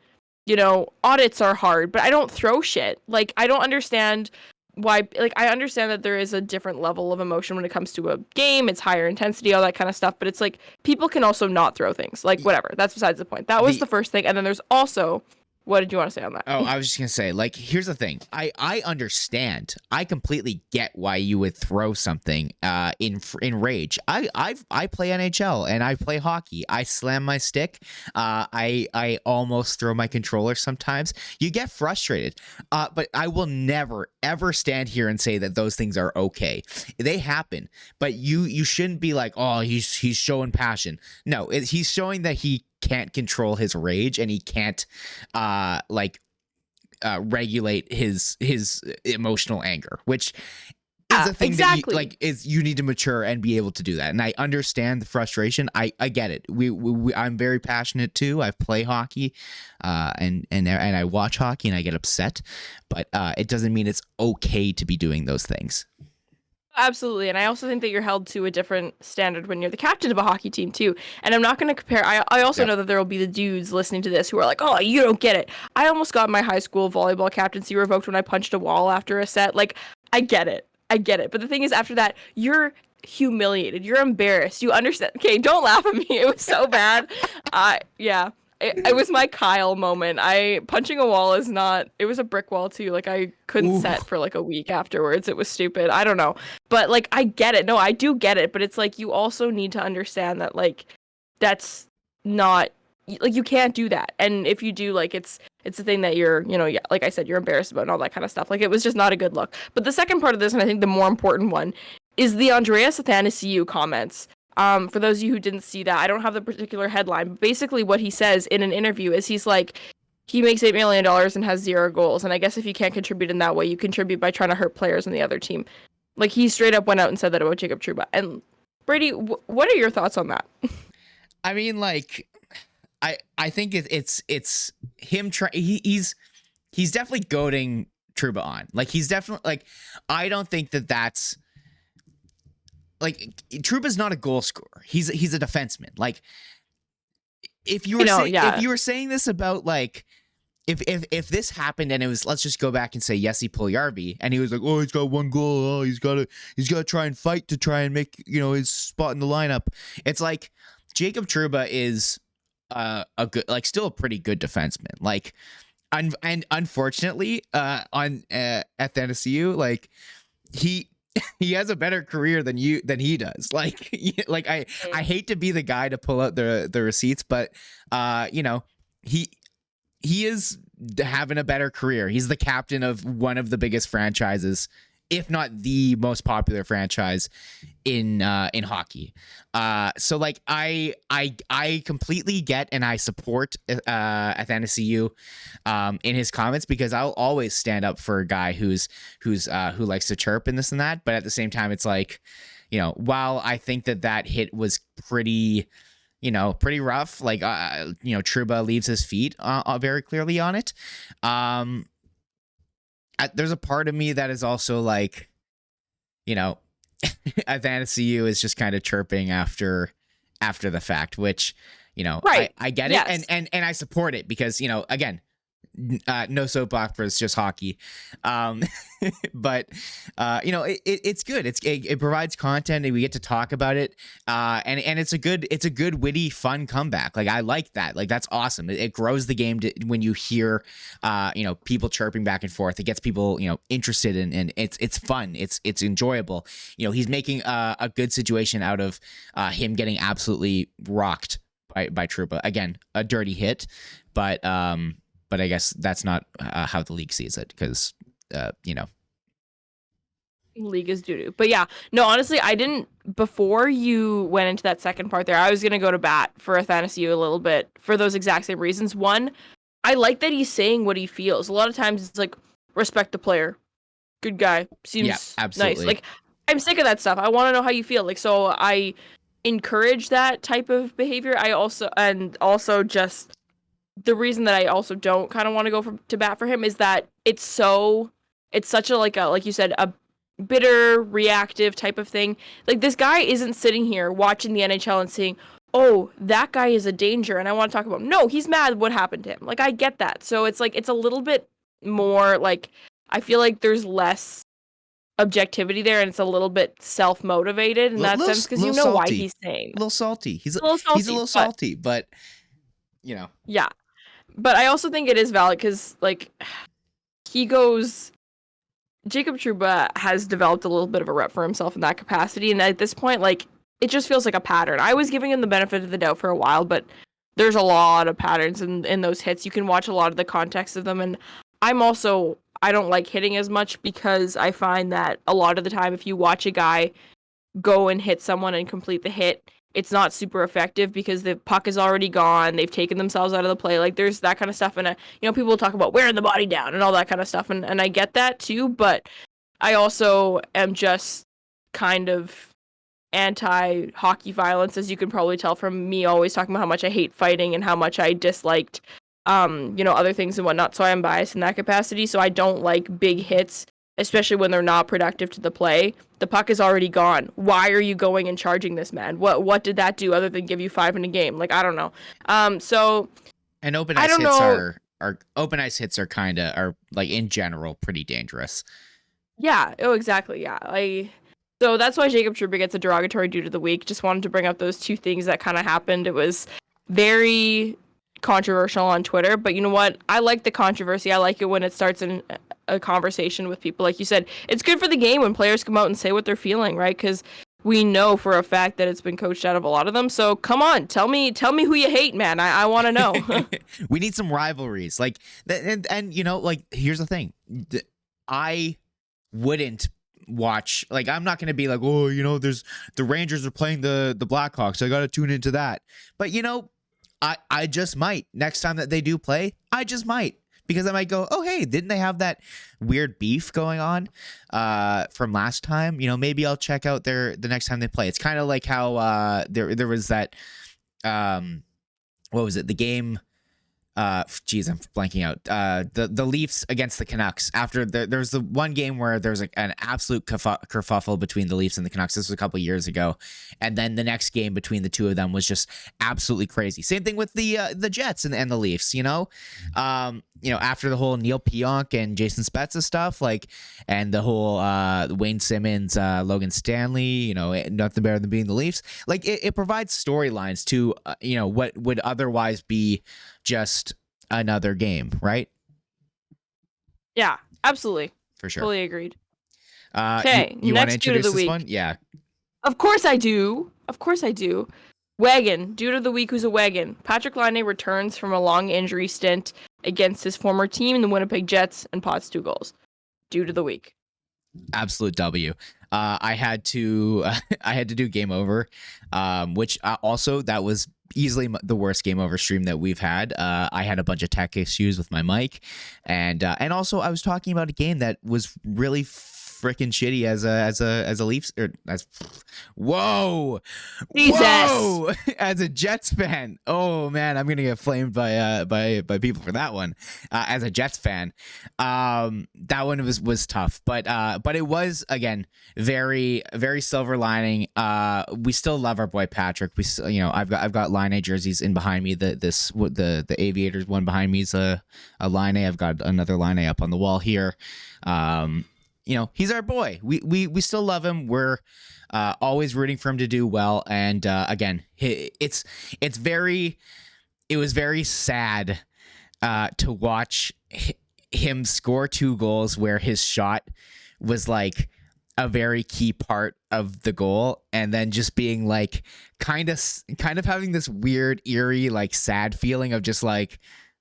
audits are hard, but I don't throw shit. Like, I don't understand why, like, I understand that there is a different level of emotion when it comes to a game, it's higher intensity, all that kind of stuff, but it's like, people can also not throw things. Like, whatever, that's besides the point. That was the first thing, and then there's also, what did you want to say on that? Oh, I was just going to say, like, here's the thing. I understand. I completely get why you would throw something in rage. I play NHL and I play hockey. I slam my stick. I almost throw my controller sometimes. You get frustrated. But I will never, ever stand here and say that those things are okay. They happen. But you shouldn't be like, oh, he's showing passion. No, he's showing that he can't control his rage and he can't regulate his emotional anger, which is a thing exactly. that you need to mature and be able to do that. And I understand the frustration. I get it. I'm very passionate too. I play hockey and I watch hockey and I get upset, but it doesn't mean it's okay to be doing those things. Absolutely. And I also think that you're held to a different standard when you're the captain of a hockey team too. And I'm not going to compare. I also know that there will be the dudes listening to this who are like, oh, you don't get it. I almost got my high school volleyball captaincy revoked when I punched a wall after a set. Like, I get it. But the thing is, after that, you're humiliated. You're embarrassed. You understand. Okay, don't laugh at me. It was so bad. Yeah. It was my Kyle moment. Punching a wall is not, it was a brick wall too. Like, I couldn't set for like a week afterwards. It was stupid. I don't know. But like, I get it. No, I do get it. But it's like, you also need to understand that like, that's not, like, you can't do that. And if you do, like, it's a thing that you're, like I said, you're embarrassed about and all that kind of stuff. Like, it was just not a good look. But the second part of this, and I think the more important one, is the Andreas Athanasiou comments. For those of you who didn't see that, I don't have the particular headline, but basically what he says in an interview is he's like, he makes $8 million and has 0 goals. And I guess if you can't contribute in that way, you contribute by trying to hurt players on the other team. Like, he straight up went out and said that about Jacob Trouba. And Brady, what are your thoughts on that? I mean, like, I think it's him he's definitely goading Trouba on. Like, he's definitely, like, I don't think that's, like, Trouba's not a goal scorer. He's a defenseman. Like, if you were if you were saying this about, like, if this happened and it was, let's just go back and say Jesse Puljujarvi, and he was like, oh, he's got 1 goal, oh, he's got to try and fight to try and make, his spot in the lineup. It's like, Jacob Trouba is a good, like, still a pretty good defenseman. Like, and unfortunately, on Athanasiou, like, he has a better career than he does. Like, I hate to be the guy to pull out the receipts, but he is having a better career. He's the captain of one of the biggest franchises, if not the most popular franchise in hockey. So, like, I completely get and I support Athanasiou in his comments, because I'll always stand up for a guy who likes to chirp and this and that. But at the same time, it's like, while I think that hit was pretty rough, like, Trouba leaves his feet very clearly on it. There's a part of me that is also like, Athanasiou is just kind of chirping after the fact, which, right. I get it. And I support it because, again, No soap operas, just hockey. Um, but it's good. It provides content, and we get to talk about it. And it's a good witty, fun comeback. Like I like that. Like that's awesome. It grows the game when you hear, people chirping back and forth. It gets people interested in, and it's fun. It's enjoyable. He's making a good situation out of him getting absolutely rocked by Trouba. Again, a dirty hit, but I guess that's not how the league sees it because, League is doo-doo. But yeah, no, honestly, I didn't, before you went into that second part there, I was going to go to bat for Athanasiu a little bit for those exact same reasons. One, I like that he's saying what he feels. A lot of times it's like, respect the player. Good guy. Seems nice. Like, I'm sick of that stuff. I want to know how you feel. Like, so I encourage that type of behavior. Also just the reason that I also don't kind of want to go to bat for him is that it's such a like you said, a bitter, reactive type of thing. Like this guy isn't sitting here watching the NHL and saying, "Oh, that guy is a danger," and I want to talk about him. No, he's mad what happened to him. Like I get that. So it's like it's a little bit more like I feel like there's less objectivity there, and it's a little bit self-motivated in that sense because you know why he's saying. A little salty. He's a little salty, but yeah. But I also think it is valid because, like, Jacob Trouba has developed a little bit of a rep for himself in that capacity, and at this point, like, it just feels like a pattern. I was giving him the benefit of the doubt for a while, but there's a lot of patterns in those hits. You can watch a lot of the context of them, and I don't like hitting as much because I find that a lot of the time, if you watch a guy go and hit someone and complete the hit, it's not super effective because the puck is already gone. They've taken themselves out of the play. Like there's that kind of stuff. And, people will talk about wearing the body down and all that kind of stuff. And I get that too, but I also am just kind of anti-hockey violence, as you can probably tell from me always talking about how much I hate fighting and how much I disliked, other things and whatnot. So I am biased in that capacity. So I don't like big hits, especially when they're not productive to the play. The puck is already gone. Why are you going and charging this man? What did that do other than give you 5 in a game? Like, I don't know. And open ice hits are open ice hits are like in general pretty dangerous. Yeah. Oh, exactly. Yeah. So that's why Jacob Trouba gets a derogatory dude of the week. Just wanted to bring up those two things that kind of happened. It was very controversial on Twitter, but you know what? I like the controversy. I like it when it starts in a conversation with people. Like you said, it's good for the game when players come out and say what they're feeling, right? Because we know for a fact that it's been coached out of a lot of them. So come on, tell me who you hate, man. I want to know. We need some rivalries. Like, and like, here's the thing. I wouldn't watch, like, I'm not going to be like, oh, there's the Rangers are playing the Blackhawks. I got to tune into that. But, I just might. Next time that they do play, I just might. Because I might go, oh, hey, didn't they have that weird beef going on from last time? Maybe I'll check out the next time they play. It's kind of like how there was that, what was it? The game, geez, I'm blanking out. The Leafs against the Canucks. After there's the one game where there's an absolute kerfuffle between the Leafs and the Canucks. This was a couple years ago, and then the next game between the two of them was just absolutely crazy. Same thing with the Jets and the Leafs. After the whole Neil Pionk and Jason Spezza stuff, like, and the whole Wayne Simmons, Logan Stanley, nothing better than being the Leafs. Like, it provides storylines to what would otherwise be just another game, right? Yeah, absolutely. For sure. Fully agreed. Okay, you want to introduce this one? Yeah. Of course I do. Wagon, dude of the week who's a wagon. Patrick Laine returns from a long injury stint against his former team, the Winnipeg Jets, and pots 2 goals. Dude of the week. Absolute W. I had to do Game Over, which also that was easily the worst Game Over stream that we've had. I had a bunch of tech issues with my mic, and also I was talking about a game that was really freaking shitty as a Leafs or as whoa Jesus. whoa as a Jets fan. Oh man, I'm gonna get flamed by people for that one. As a Jets fan, that one was tough, but it was again very silver lining. We still love our boy Patrick. We still, I've got Line A jerseys in behind me. The Aviators one behind me is a Line A. I've got another Line A up on the wall here. He's our boy. We still love him. We're always rooting for him to do well. And again, it was very sad to watch him score 2 goals where his shot was like a very key part of the goal, and then just being like kind of having this weird, eerie, like sad feeling of just like,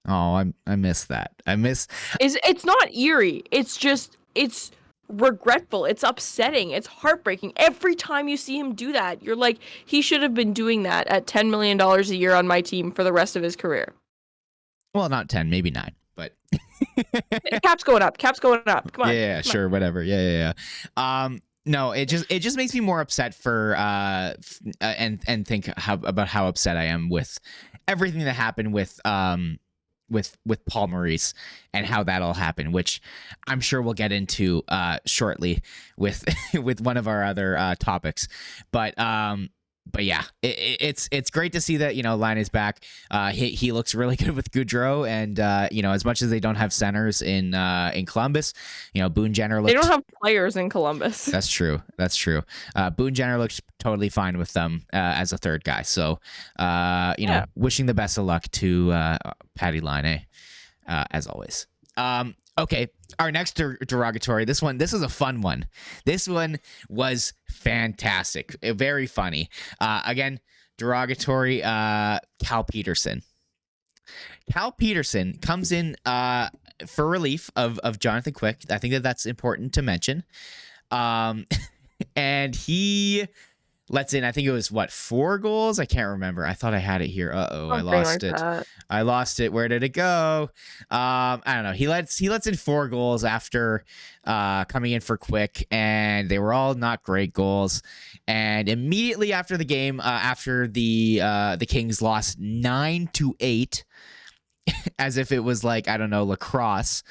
oh, I miss that. It's not eerie. It's regretful. It's upsetting. It's heartbreaking. Every time you see him do that, you're like, he should have been doing that at $10 million a year on my team for the rest of his career. Well, not 10, maybe 9, but Cap's going up. Come on. Yeah, come sure, on. whatever. Yeah. No, it just makes me more upset for and think about how upset I am with everything that happened with Paul Maurice and how that all happened, which I'm sure we'll get into shortly with with one of our other topics. But yeah, it's great to see that Line is back. He looks really good with Goudreau, and as much as they don't have centers in Columbus, Boone Jenner looked. They don't have players in Columbus. That's true. Boone Jenner looks totally fine with them as a third guy. So wishing the best of luck to Patty Line, as always. Okay, our next derogatory. This is a fun one. This one was fantastic, very funny. Again, derogatory. Cal Peterson. Cal Peterson comes in for relief of Jonathan Quick. I think that's important to mention. And he lets in, I think it was 4 goals. I can't remember. I thought I had it here. I lost it. I lost it. Where did it go? I don't know. He lets in 4 goals after coming in for Quick, and they were all not great goals. And immediately after the game, after the Kings lost 9-8, as if it was like, I don't know, lacrosse.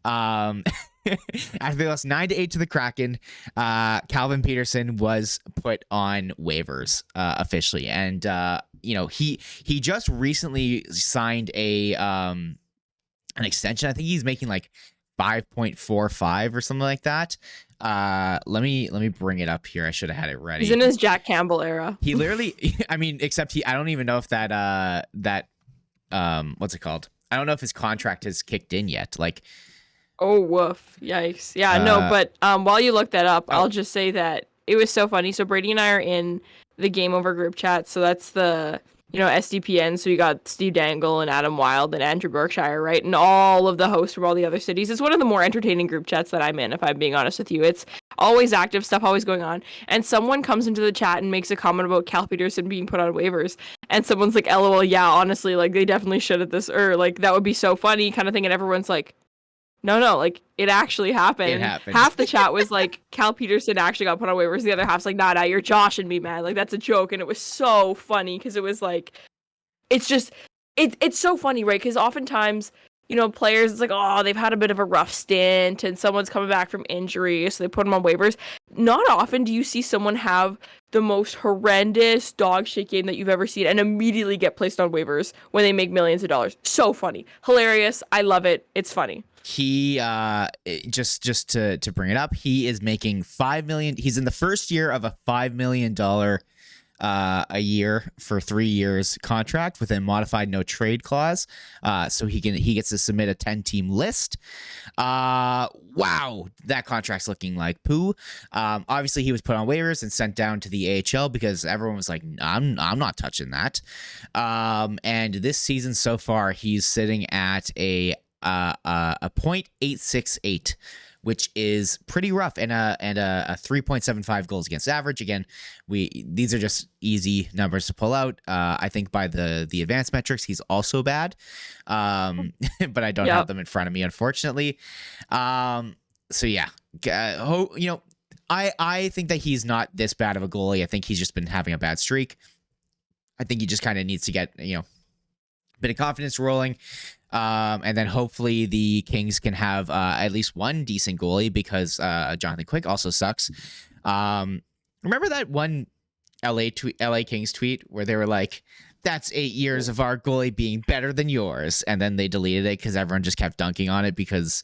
After they lost 9-8 to the Kraken, Calvin Peterson was put on waivers officially, and he just recently signed an extension. I think he's making like 5.45 or something like that. Let me bring it up here. I should have had it ready. He's in his Jack Campbell era. He literally, I mean, except I don't even know if that what's it called? I don't know if his contract has kicked in yet. Like. Oh, woof. Yikes. Yeah, no, but while you look that up, I'll just say that it was so funny. So Brady and I are in the Game Over group chat. So that's the, SDPN. So you got Steve Dangle and Adam Wilde and Andrew Berkshire, right? And all of the hosts from all the other cities. It's one of the more entertaining group chats that I'm in, if I'm being honest with you. It's always active stuff, always going on. And someone comes into the chat and makes a comment about Cal Peterson being put on waivers. And someone's like, LOL, yeah, honestly, like they definitely should at this, or like that would be so funny kind of thing. And everyone's like, no, like, it actually happened. It happened. Half the chat was like, Cal Peterson actually got put on waivers. The other half's like, nah, you're joshing me, man. Like, that's a joke. And it was so funny because it was like, it's so funny, right? Because oftentimes, players, it's like, oh, they've had a bit of a rough stint and someone's coming back from injury, so they put them on waivers. Not often do you see someone have the most horrendous dog shit game that you've ever seen and immediately get placed on waivers when they make millions of dollars. So funny. Hilarious. I love it. It's funny. He just to bring it up, he is making $5 million. He's in the first year of a $5 million a year for 3 years contract with a modified no trade clause. So he gets to submit a 10-team list. Wow, that contract's looking like poo. Obviously he was put on waivers and sent down to the AHL because everyone was like, I'm not touching that. And this season so far, he's sitting at a .868, which is pretty rough, and a 3.75 goals against average. Again, these are just easy numbers to pull out. I think by the advanced metrics, he's also bad, but I don't have them in front of me, unfortunately. So yeah, I think that he's not this bad of a goalie. I think he's just been having a bad streak. I think he just kind of needs to get, a bit of confidence rolling. And then hopefully the Kings can have at least one decent goalie, because Jonathan Quick also sucks. Remember that one LA Kings tweet where they were like, "That's 8 years of our goalie being better than yours," and then they deleted it because everyone just kept dunking on it because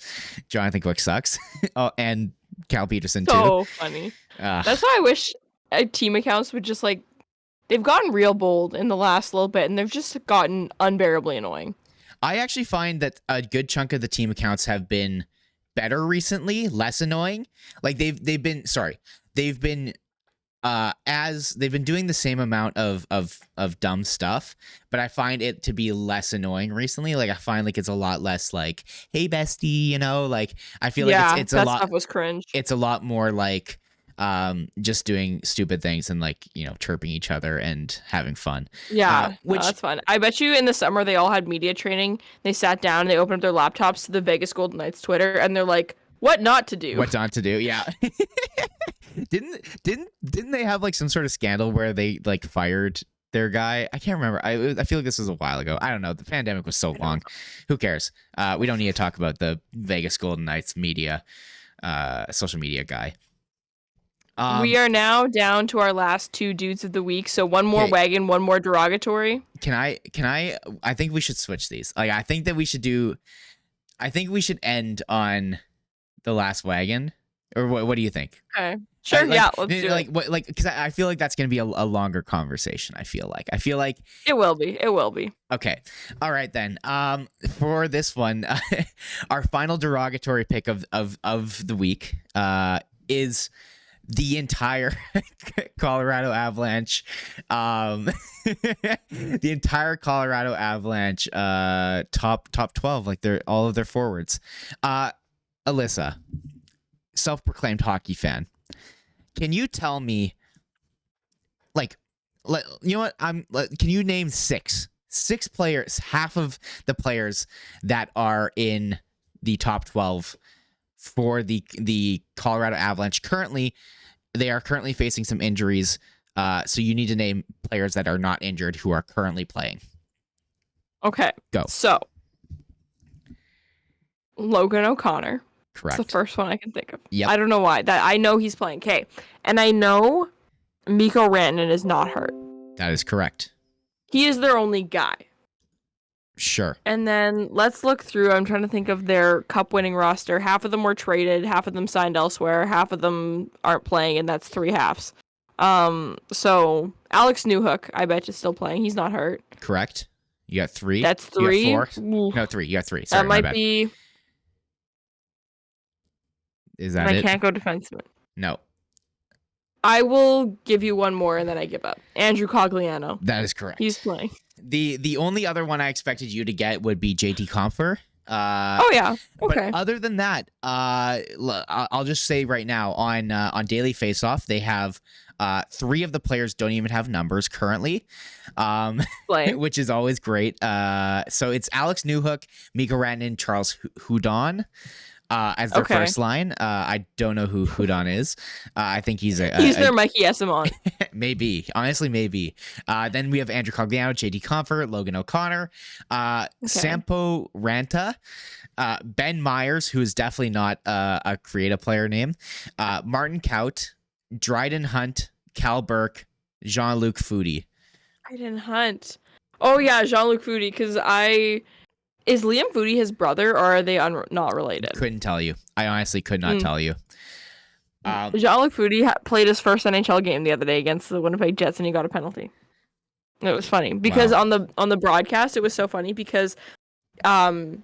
Jonathan Quick sucks. Oh, and Cal Peterson too. So funny. That's why I wish team accounts would just like. They've gotten real bold in the last little bit, and they've just gotten unbearably annoying. I actually find that a good chunk of the team accounts have been better recently, less annoying. Like they've been doing the same amount of dumb stuff, but I find it to be less annoying recently. Like I find like it's a lot less like, "Hey bestie," like I feel like it's a lot. That stuff was cringe. It's a lot more like just doing stupid things and like chirping each other and having fun. That's fun. I bet you in the summer they all had media training. They sat down and they opened up their laptops to the Vegas Golden Knights Twitter, and they're like, what not to do. Yeah. Didn't they have like some sort of scandal where they like fired their guy? I can't remember. I feel like this was a while ago. I don't know. The pandemic was so long. Who cares? We don't need to talk about the Vegas Golden Knights media, social media guy. We are now down to our last two dudes of the week. So one more Wagon, one more Derogatory. Can I think we should switch these. Like I think we should end on the last Wagon. Or what do you think? Okay. Sure. Let's do it. Because I feel like that's going to be a longer conversation. I feel like it will be. Okay. All right then. For this one, our final Derogatory pick of the week is the entire Colorado Avalanche. The entire Colorado Avalanche top 12, like they're all of their forwards. Alyssa, self-proclaimed hockey fan, can you tell me, like, you know what? Can you name six players, half of the players that are in the top 12 for the Colorado Avalanche currently? They are currently facing some injuries, so you need to name players that are not injured who are currently playing. Okay. Go. So, Logan O'Connor. Correct. That's the first one I can think of. Yep. I don't know why. That I know he's playing. Okay. And I know Mikko Rantanen is not hurt. That is correct. He is their only guy. Sure. And then let's look through. I'm trying to think of their cup-winning roster. Half of them were traded. Half of them signed elsewhere. Half of them aren't playing, and that's three halves. So Alex Newhook, I bet, is still playing. He's not hurt. Correct. You got three. That's three. You got four. No, three. You got three. Sorry, that might be. Is that it? I can't go defenseman. No. I will give you one more, and then I give up. Andrew Cogliano. That is correct. He's playing. The only other one I expected you to get would be JT Compher. Oh yeah. Okay. But other than that, I'll just say right now on Daily Faceoff they have three of the players don't even have numbers currently, which is always great. So it's Alex Newhook, Mikko Rantanen, Charles Hudon. As their first line. I don't know who Hudon is. I think he's their Mikey Esimon. Maybe. Honestly, maybe. Then we have Andrew Cogliano, JD Compher, Logan O'Connor, Sampo Ranta, Ben Myers, who is definitely not a creative player name, Martin Kaut, Dryden Hunt, Cal Burke, Jean-Luc Foudy. Dryden Hunt. Oh yeah, Jean-Luc Foudy, because Is Liam Foudy his brother, or are they not related? Couldn't tell you. I honestly could not tell you. Jean-Luc Foudy played his first NHL game the other day against the Winnipeg Jets, and he got a penalty. It was funny because on the broadcast, it was so funny because Dan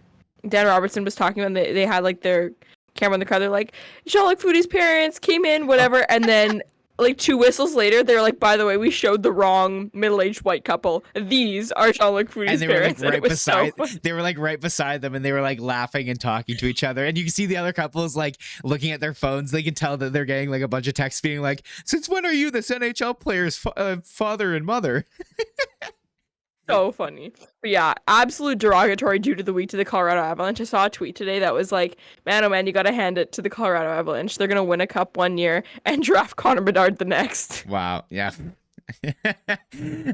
Robertson was talking and they had like their camera in the crowd. They're like, Jean-Luc Foudy's parents came in, whatever, and then. Like 2 whistles later, they're like, by the way, we showed the wrong middle-aged white couple. These are Jean-Luc Foudy's parents. They were like right beside them, and they were like laughing and talking to each other. And you can see the other couple is like looking at their phones. They can tell that they're getting like a bunch of texts being like, "Since when are you this NHL player's father and mother?" So funny. But yeah, absolute derogatory due to the week to the Colorado Avalanche. I saw a tweet today that was like, man, oh man, you got to hand it to the Colorado Avalanche. They're going to win a cup one year and draft Connor Bedard the next. Wow. Yeah.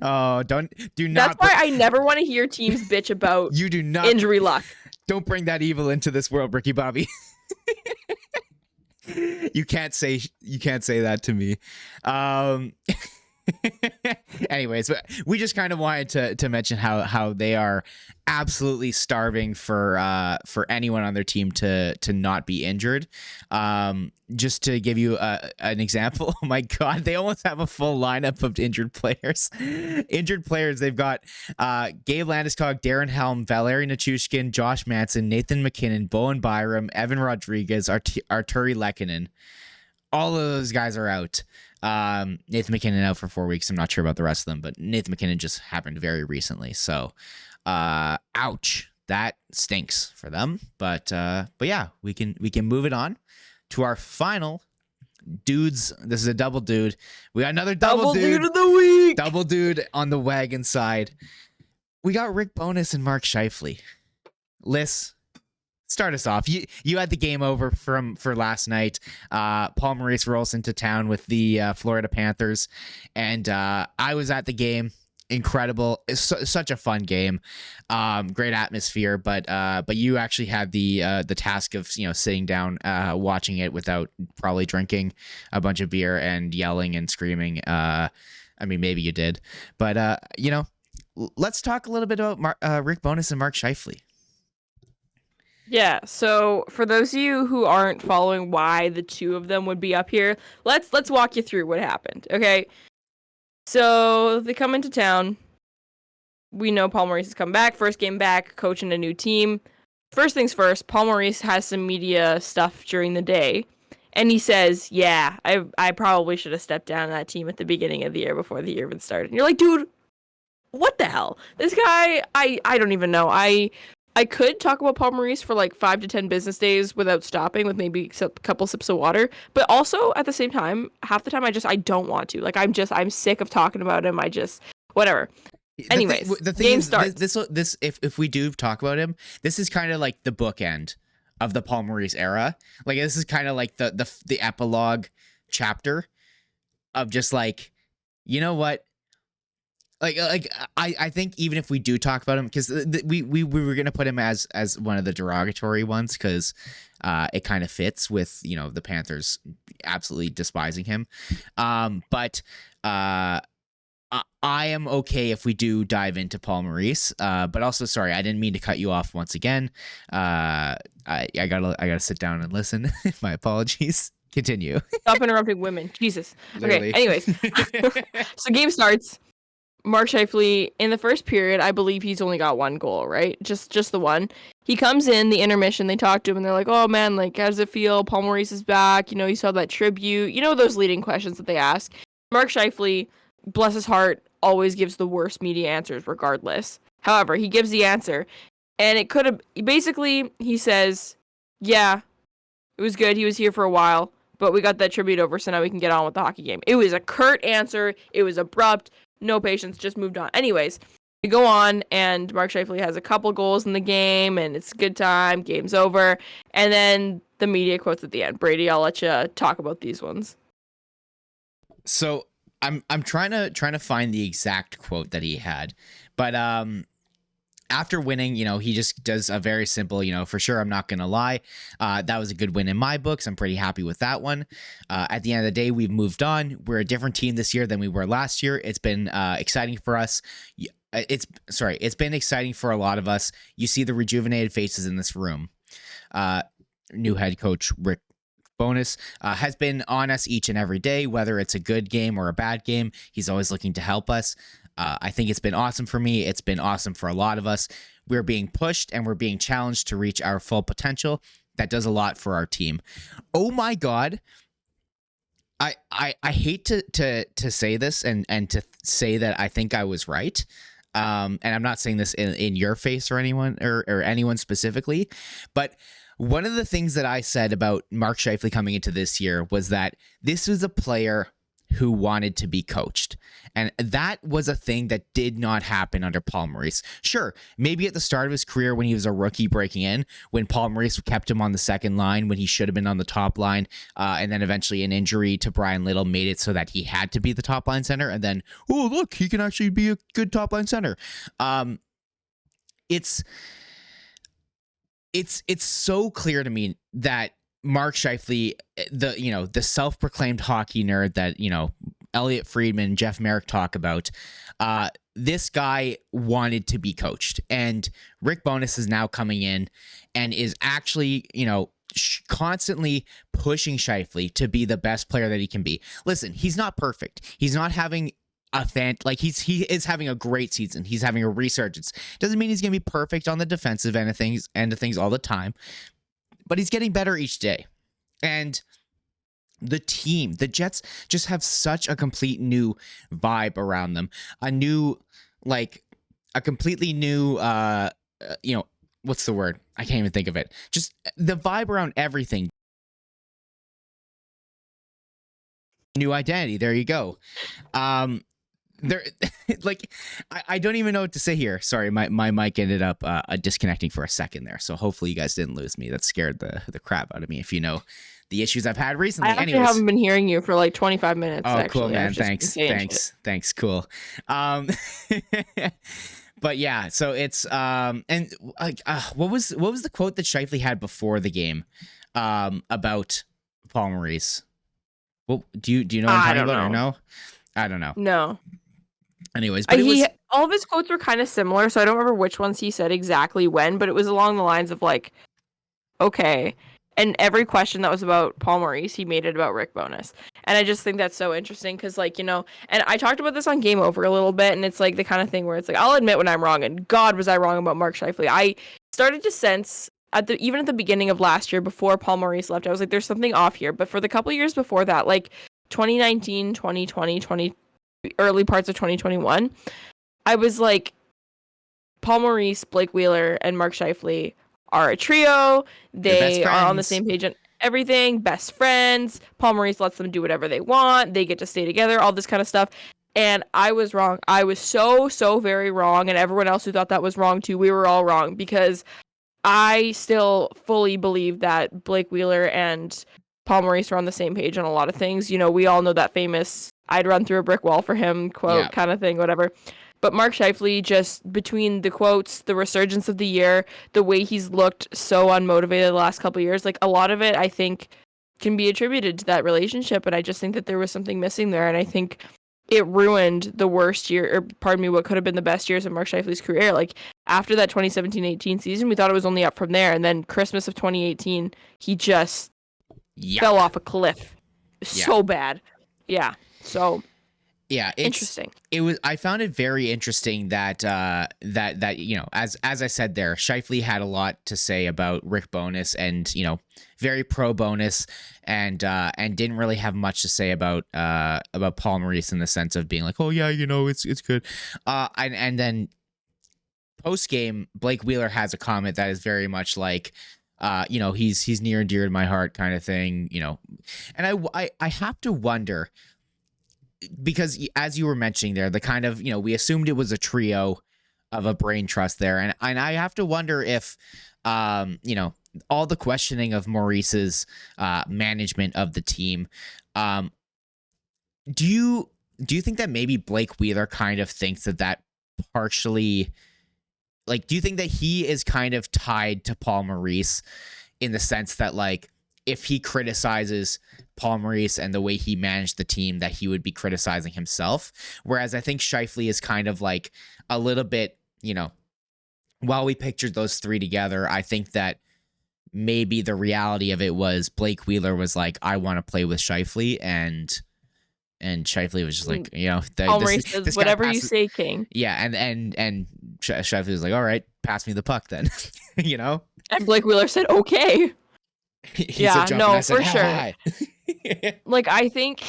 Oh, do not. That's why I never want to hear teams bitch about you do not injury luck. Don't bring that evil into this world, Ricky Bobby. You can't say that to me. Anyways, we just kind of wanted to mention how they are absolutely starving for anyone on their team to not be injured. Just to give you an example, oh my God, they almost have a full lineup of injured players. They've got Gabe Landeskog, Darren Helm, Valeri Nichushkin, Josh Manson, Nathan McKinnon, Bowen Byram, Evan Rodriguez, Arturi Lehkonen. All of those guys are out. Nathan McKinnon out for 4 weeks. I'm not sure about the rest of them, but Nathan McKinnon just happened very recently. So, ouch, that stinks for them. But yeah, we can move it on to our final dudes. This is a double dude. We got another double dude of the week. Double dude on the wagon side. We got Rick Bowness and Mark Scheifele. Lyss, start us off. You had the game over for last night. Paul Maurice rolls into town with the Florida Panthers, and I was at the game. Incredible! It's such a fun game. Great atmosphere, but you actually had the task of sitting down watching it without probably drinking a bunch of beer and yelling and screaming. I mean, maybe you did, but let's talk a little bit about Rick Bowness and Mark Scheifele. Yeah, so for those of you who aren't following why the two of them would be up here, let's walk you through what happened, okay? So they come into town. We know Paul Maurice has come back, first game back, coaching a new team. First things first, Paul Maurice has some media stuff during the day, and he says, yeah, I probably should have stepped down that team at the beginning of the year before the year even started. And you're like, dude, what the hell? This guy, I don't even know. I could talk about Paul Maurice for like 5 to 10 business days without stopping with maybe a couple sips of water. But also at the same time, half the time I don't want to. Like I'm sick of talking about him. Whatever. Anyways, the thing game is, starts. This if we do talk about him, this is kind of like the bookend of the Paul Maurice era. Like this is kind of like the epilogue chapter of just like, you know what? I think even if we do talk about him, because we were gonna put him as one of the derogatory ones, because it kind of fits with the Panthers absolutely despising him, but I am okay if we do dive into Paul Maurice. But also, sorry, I didn't mean to cut you off once again. I gotta sit down and listen. My apologies. Continue. Stop interrupting women. Jesus. Literally. Okay. Anyways, so game starts. Mark Scheifele, in the first period, I believe he's only got one goal, right? Just the one. He comes in the intermission, they talk to him, and they're like, oh man, like, how does it feel? Paul Maurice is back. You saw that tribute. Those leading questions that they ask. Mark Scheifele, bless his heart, always gives the worst media answers regardless. However, he gives the answer, and it could have, basically, he says, yeah, it was good. He was here for a while, but we got that tribute over, so now we can get on with the hockey game. It was a curt answer. It was abrupt. No patience, just moved on. Anyways, we go on, and Mark Scheifele has a couple goals in the game, and it's a good time. Game's over. And then the media quotes at the end. Brady, I'll let you talk about these ones. So I'm trying to find the exact quote that he had, but after winning, he just does a very simple, for sure, I'm not going to lie. That was a good win in my books. I'm pretty happy with that one. At the end of the day, we've moved on. We're a different team this year than we were last year. It's been exciting for us. It's been exciting for a lot of us. You see the rejuvenated faces in this room. New head coach Rick Bowness has been on us each and every day, whether it's a good game or a bad game. He's always looking to help us. I think it's been awesome for me. It's been awesome for a lot of us. We're being pushed and we're being challenged to reach our full potential. That does a lot for our team. Oh my God. I hate to say this and to say that I think I was right. And I'm not saying this in your face or anyone or anyone specifically, but one of the things that I said about Mark Scheifele coming into this year was that this was a player who wanted to be coached. And that was a thing that did not happen under Paul Maurice. Sure, maybe at the start of his career when he was a rookie breaking in, when Paul Maurice kept him on the second line when he should have been on the top line, and then eventually an injury to Brian Little made it so that he had to be the top line center. And then, oh, look, he can actually be a good top line center. It's so clear to me that Mark Scheifele, the self-proclaimed hockey nerd that, Elliot Friedman, Jeff Merrick talk about, this guy wanted to be coached. And Rick Bowness is now coming in and is actually, constantly pushing Scheifele to be the best player that he can be. Listen, he's not perfect. He's not having he is having a great season. He's having a resurgence. Doesn't mean he's going to be perfect on the defensive end of things all the time, but he's getting better each day. And the team, the Jets, just have such a complete new vibe around them. A completely new, what's the word? I can't even think of it. Just the vibe around everything. New identity. There you go. There, I don't even know what to say here. Sorry, my mic ended up disconnecting for a second there. So hopefully you guys didn't lose me. That scared the crap out of me. If you know the issues I've had recently. I actually haven't been hearing you for like 25 minutes. Oh, actually. Cool, man. Thanks. Cool. But yeah, so it's and what was the quote that Scheifele had before the game about Paul Maurice? Well, do you know what I'm talking about or no? I don't know. No. Anyways, but all of his quotes were kind of similar, so I don't remember which ones he said exactly when, but it was along the lines of like, okay. And every question that was about Paul Maurice, he made it about Rick Bowness. And I just think that's so interesting because, like, and I talked about this on Game Over a little bit, and it's like the kind of thing where it's like, I'll admit when I'm wrong, and God, was I wrong about Mark Scheifele. I started to sense, even at the beginning of last year, before Paul Maurice left, I was like, there's something off here. But for the couple years before that, like 2019, 2020, early parts of 2021, I was like, Paul Maurice, Blake Wheeler, and Mark Scheifele are a trio. They are on the same page on everything, best friends. Paul Maurice lets them do whatever they want. They get to stay together, all this kind of stuff. And I was wrong. I was so very wrong. And everyone else who thought that was wrong too, we were all wrong, because I still fully believe that Blake Wheeler and Paul Maurice are on the same page on a lot of things. We all know that famous "I'd run through a brick wall for him" quote kind of thing, whatever. But Mark Scheifele, just between the quotes, the resurgence of the year, the way he's looked so unmotivated the last couple of years, like a lot of it, I think, can be attributed to that relationship. And I just think that there was something missing there. And I think it ruined the worst year, or pardon me, what could have been the best years of Mark Scheifele's career. Like after that 2017-18 season, we thought it was only up from there. And then Christmas of 2018, he just fell off a cliff. So bad. Yeah. So... yeah, it's interesting. I found it very interesting that as I said there, Scheifele had a lot to say about Rick Bowness, and very pro Bowness, and didn't really have much to say about Paul Maurice, in the sense of being like, oh yeah, it's good. And then post game, Blake Wheeler has a comment that is very much like, he's near and dear to my heart kind of thing, and I have to wonder, because as you were mentioning there, the kind of, we assumed it was a trio of a brain trust there. And I have to wonder if, all the questioning of Maurice's management of the team, do you think that maybe Blake Wheeler kind of thinks that partially, like, do you think that he is kind of tied to Paul Maurice in the sense that, like, if he criticizes Paul Maurice and the way he managed the team, that he would be criticizing himself? Whereas I think Scheifele is kind of like a little bit, while we pictured those three together, I think that maybe the reality of it was Blake Wheeler was like, I want to play with Scheifele, and Scheifele was just like, Paul Maurice says, whatever you say, King. Yeah, and Scheifele was like, all right, pass me the puck then, And Blake Wheeler said, okay. For sure. Like, I think...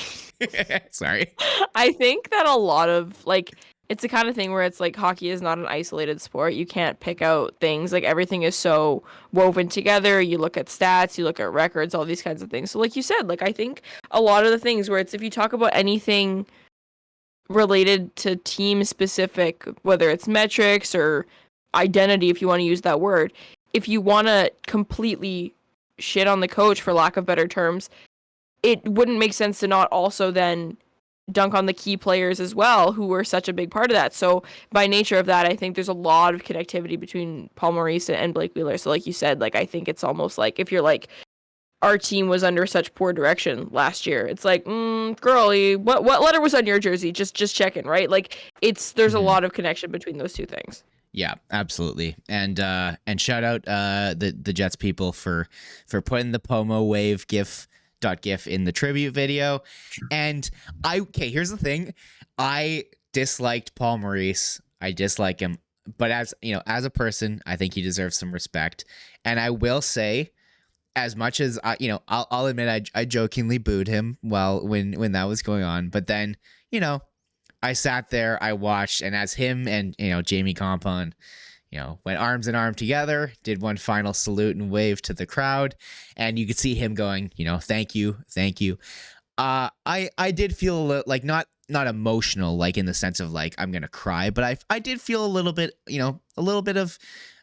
Sorry. I think that a lot of, like, it's the kind of thing where it's like hockey is not an isolated sport. You can't pick out things. Like everything is so woven together. You look at stats, you look at records, all these kinds of things. So like you said, like I think a lot of the things where it's if you talk about anything related to team specific, whether it's metrics or identity, if you want to use that word, if you want to completely shit on the coach for lack of better terms, it wouldn't make sense to not also then dunk on the key players as well, who were such a big part of that. So by nature of that, I think there's a lot of connectivity between Paul Maurice and Blake Wheeler. So like you said, like I think it's almost like if you're like, our team was under such poor direction last year. It's like, girlie, what letter was on your jersey? Just checking, right? Like there's a lot of connection between those two things. Yeah, absolutely. And shout out the Jets people for putting the Pomo wave gif in the tribute video. And here's the thing. I disliked Paul Maurice. I dislike him, but as a person, I think he deserves some respect. And I will say, as much as I'll admit I jokingly booed him when that was going on, but then I sat there, I watched, and as him and Jamie Compon went arms in arm together, did one final salute and wave to the crowd, and you could see him going, thank you. I did feel a little, like not emotional, like in the sense of like I'm gonna cry, but I did feel a little bit,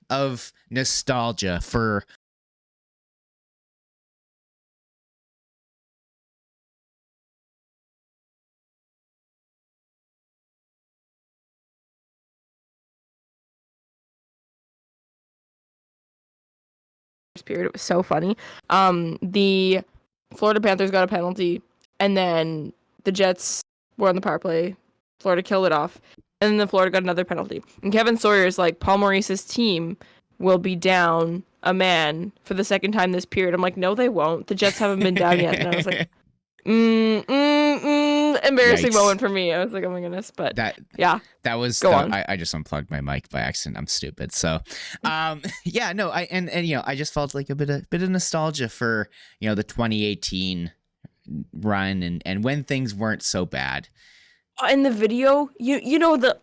of nostalgia for period. It was so funny. The Florida Panthers got a penalty, and then the Jets were on the power play. Florida killed it off, and then the Florida got another penalty. And Kevin Sawyer is like, Paul Maurice's team will be down a man for the second time this period. I'm like, no, they won't. The Jets haven't been down yet. And I was like, embarrassing Yikes. moment for me. I was like, oh my goodness. But that was go on. I just unplugged my mic by accident. I'm stupid. So yeah, no, I just felt like a bit of nostalgia for the 2018 run and when things weren't so bad. In the video, the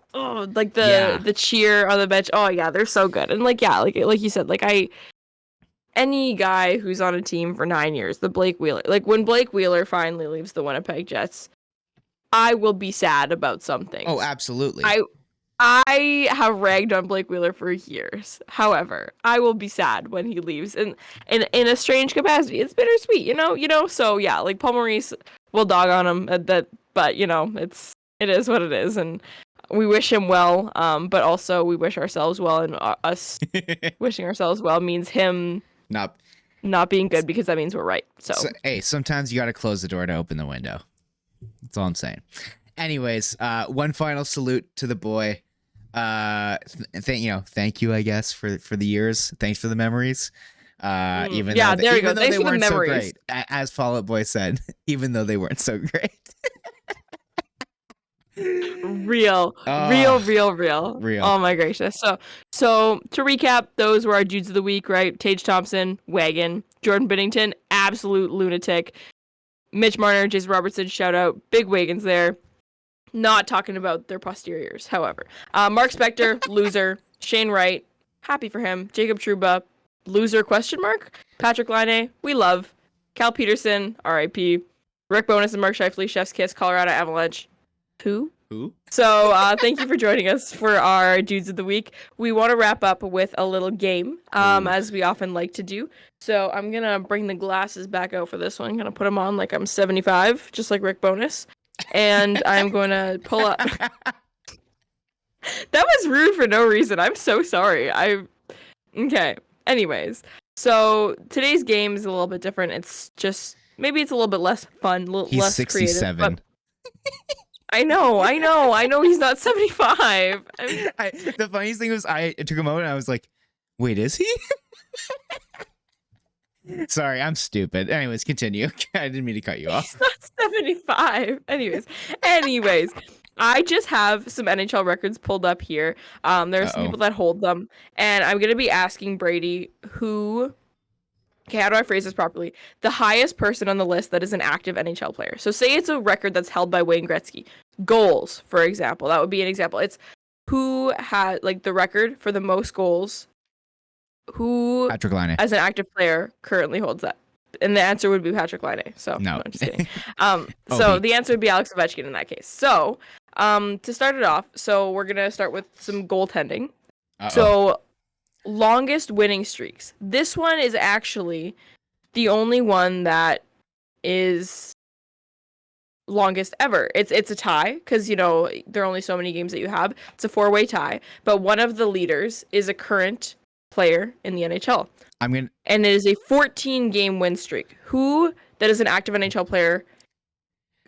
cheer on the bench. Oh yeah, they're so good. And like you said, like any guy who's on a team for 9 years, the Blake Wheeler, like when Blake Wheeler finally leaves the Winnipeg Jets, I will be sad about some things. Oh, absolutely. I have ragged on Blake Wheeler for years. However, I will be sad when he leaves, and in a strange capacity. It's bittersweet, So yeah, like Paul Maurice will dog on him but it is what it is, and we wish him well. But also we wish ourselves well, and us wishing ourselves well means him not being good, because that means we're right. So hey, sometimes you got to close the door to open the window. That's all I'm saying. Anyways, one final salute to the boy. Thank you, I guess, for the years. Thanks for the memories. Even though they weren't so great, as Fall Out Boy said, even though they weren't so great. Real. Oh my gracious. So to recap, those were our dudes of the week, right? Tage Thompson, Wagon. Jordan Binnington, absolute lunatic. Mitch Marner, Jason Robertson, shout out. Big Wagons there. Not talking about their posteriors, however. Mark Spector, loser. Shane Wright, happy for him. Jacob Trouba, loser ? Patrick Laine, we love. Cal Peterson, R.I.P. Rick Bowness and Mark Scheifele, Chef's Kiss, Colorado Avalanche. Who? So thank you for joining us for our Dudes of the Week. We want to wrap up with a little game, as we often like to do. So I'm going to bring the glasses back out for this one. I'm going to put them on like I'm 75, just like Rick Bowness. And I'm going to pull up. That was rude for no reason. I'm so sorry. Okay. Anyways, so today's game is a little bit different. It's just, maybe it's a little bit less fun, He's less 67. creative. I know he's not 75. The funniest thing was I took a moment and I was like, wait, is he? Sorry, I'm stupid. Anyways, continue. I didn't mean to cut you off. He's not 75. Anyways, I just have some NHL records pulled up here. There are some people that hold them, and I'm going to be asking Brady okay, how do I phrase this properly? The highest person on the list that is an active NHL player. So say it's a record that's held by Wayne Gretzky. Goals, for example. That would be an example. It's who had like the record for the most goals. Who, Patrick Laine. as an active player, currently holds that? And the answer would be Patrick Laine. So No, I'm just kidding. So the answer would be Alex Ovechkin in that case. So, to start it off, so we're gonna start with some goaltending. Uh-oh. So, longest winning streaks. This one is actually the only one that is longest ever. It's a tie because there are only so many games that you have. It's a 4-way tie, but one of the leaders is a current player in the NHL. And it is a 14-game win streak. Who that is an active NHL player,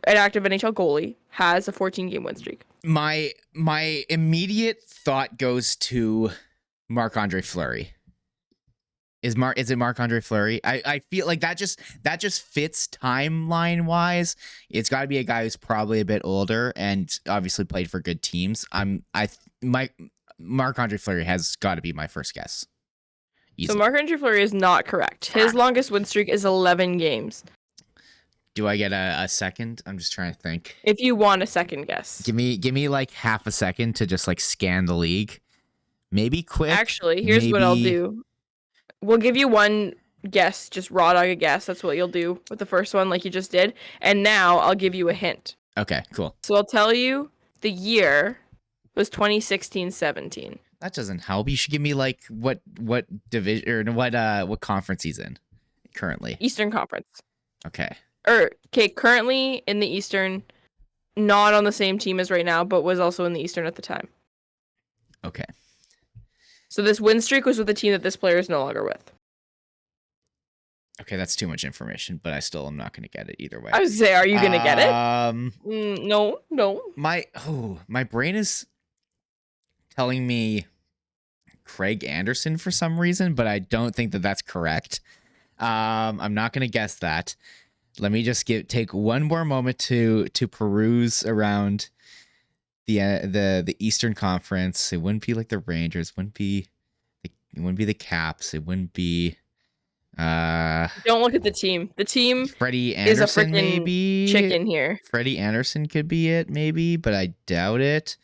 an active NHL goalie, has a 14-game win streak? My immediate thought goes to Marc-Andre Fleury. Is it Marc-Andre Fleury? I feel like that just fits timeline wise. It's got to be a guy who's probably a bit older and obviously played for good teams. Marc-Andre Fleury has got to be my first guess. Easy. So Marc-Andre Fleury is not correct. His longest win streak is 11 games. Do I get a second? I'm just trying to think. If you want a second guess. Give me like half a second to just like scan the league. Maybe quick. Actually, here's what I'll do. We'll give you one guess, just raw dog a guess. That's what you'll do with the first one like you just did. And now I'll give you a hint. Okay, cool. So I'll tell you the year was 2016-17. That doesn't help. You should give me like what division or what conference he's in currently. Eastern Conference. Okay. Currently in the Eastern, not on the same team as right now, but was also in the Eastern at the time. Okay. So this win streak was with a team that this player is no longer with. Okay, that's too much information, but I still am not going to get it either way. I was say, are you going to get it? No. My brain is telling me Craig Anderson for some reason, but I don't think that that's correct. I'm not going to guess that. Let me just take one more moment to peruse around the Eastern Conference. It wouldn't be like the Rangers. It wouldn't be the Caps. It wouldn't be. Don't look at the team. The team Freddie Anderson, is a freaking maybe chicken here. Freddie Anderson could be it, maybe, but I doubt it.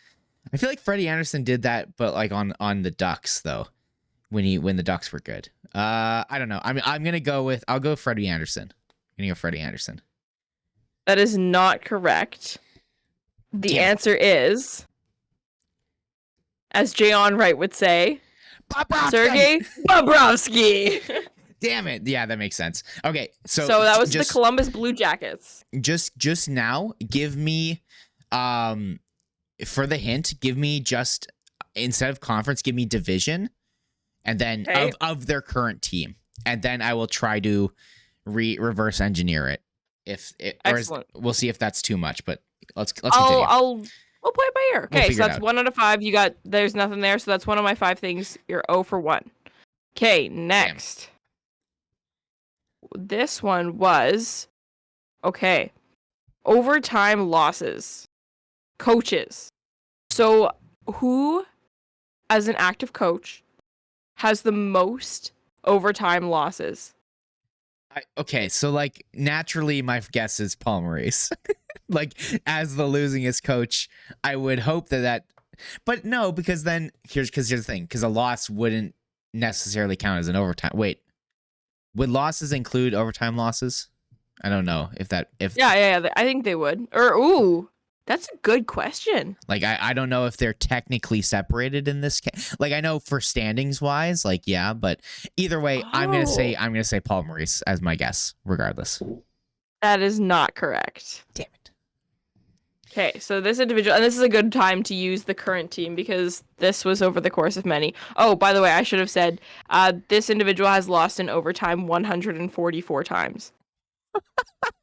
I feel like Freddie Anderson did that, but like on the Ducks though, when the Ducks were good. I don't know. I'm gonna go I'll go Freddie Anderson. I'm gonna go Freddie Anderson. That is not correct. The answer is, as Jay Onright would say, Sergei Bobrovsky. Damn it. Yeah, that makes sense. Okay, so that was the Columbus Blue Jackets. Just now, give me for the hint, give me just instead of conference, give me division, and then of their current team, and then I will try to reverse engineer it. We'll see if that's too much, but let's continue. We'll play it by ear. Okay, so that's 1 out of 5. There's nothing there, so that's one of my 5 things. You're 0 for 1. Okay, next. Damn. This one was overtime losses. Coaches. So who, as an active coach, has the most overtime losses? So like naturally my guess is Paul Maurice. Like as the losingest coach, I would hope that but no, because then here's the thing, because a loss wouldn't necessarily count as an overtime. Wait, would losses include overtime losses? I don't know if yeah, I think they would. Or that's a good question. Like I don't know if they're technically separated in this case. Like I know for standings wise, like yeah, but either way, I'm gonna say Paul Maurice as my guess, regardless. That is not correct. Damn it. Okay, so this individual, and this is a good time to use the current team because this was over the course of many. Oh, by the way, I should have said this individual has lost in overtime 144 times.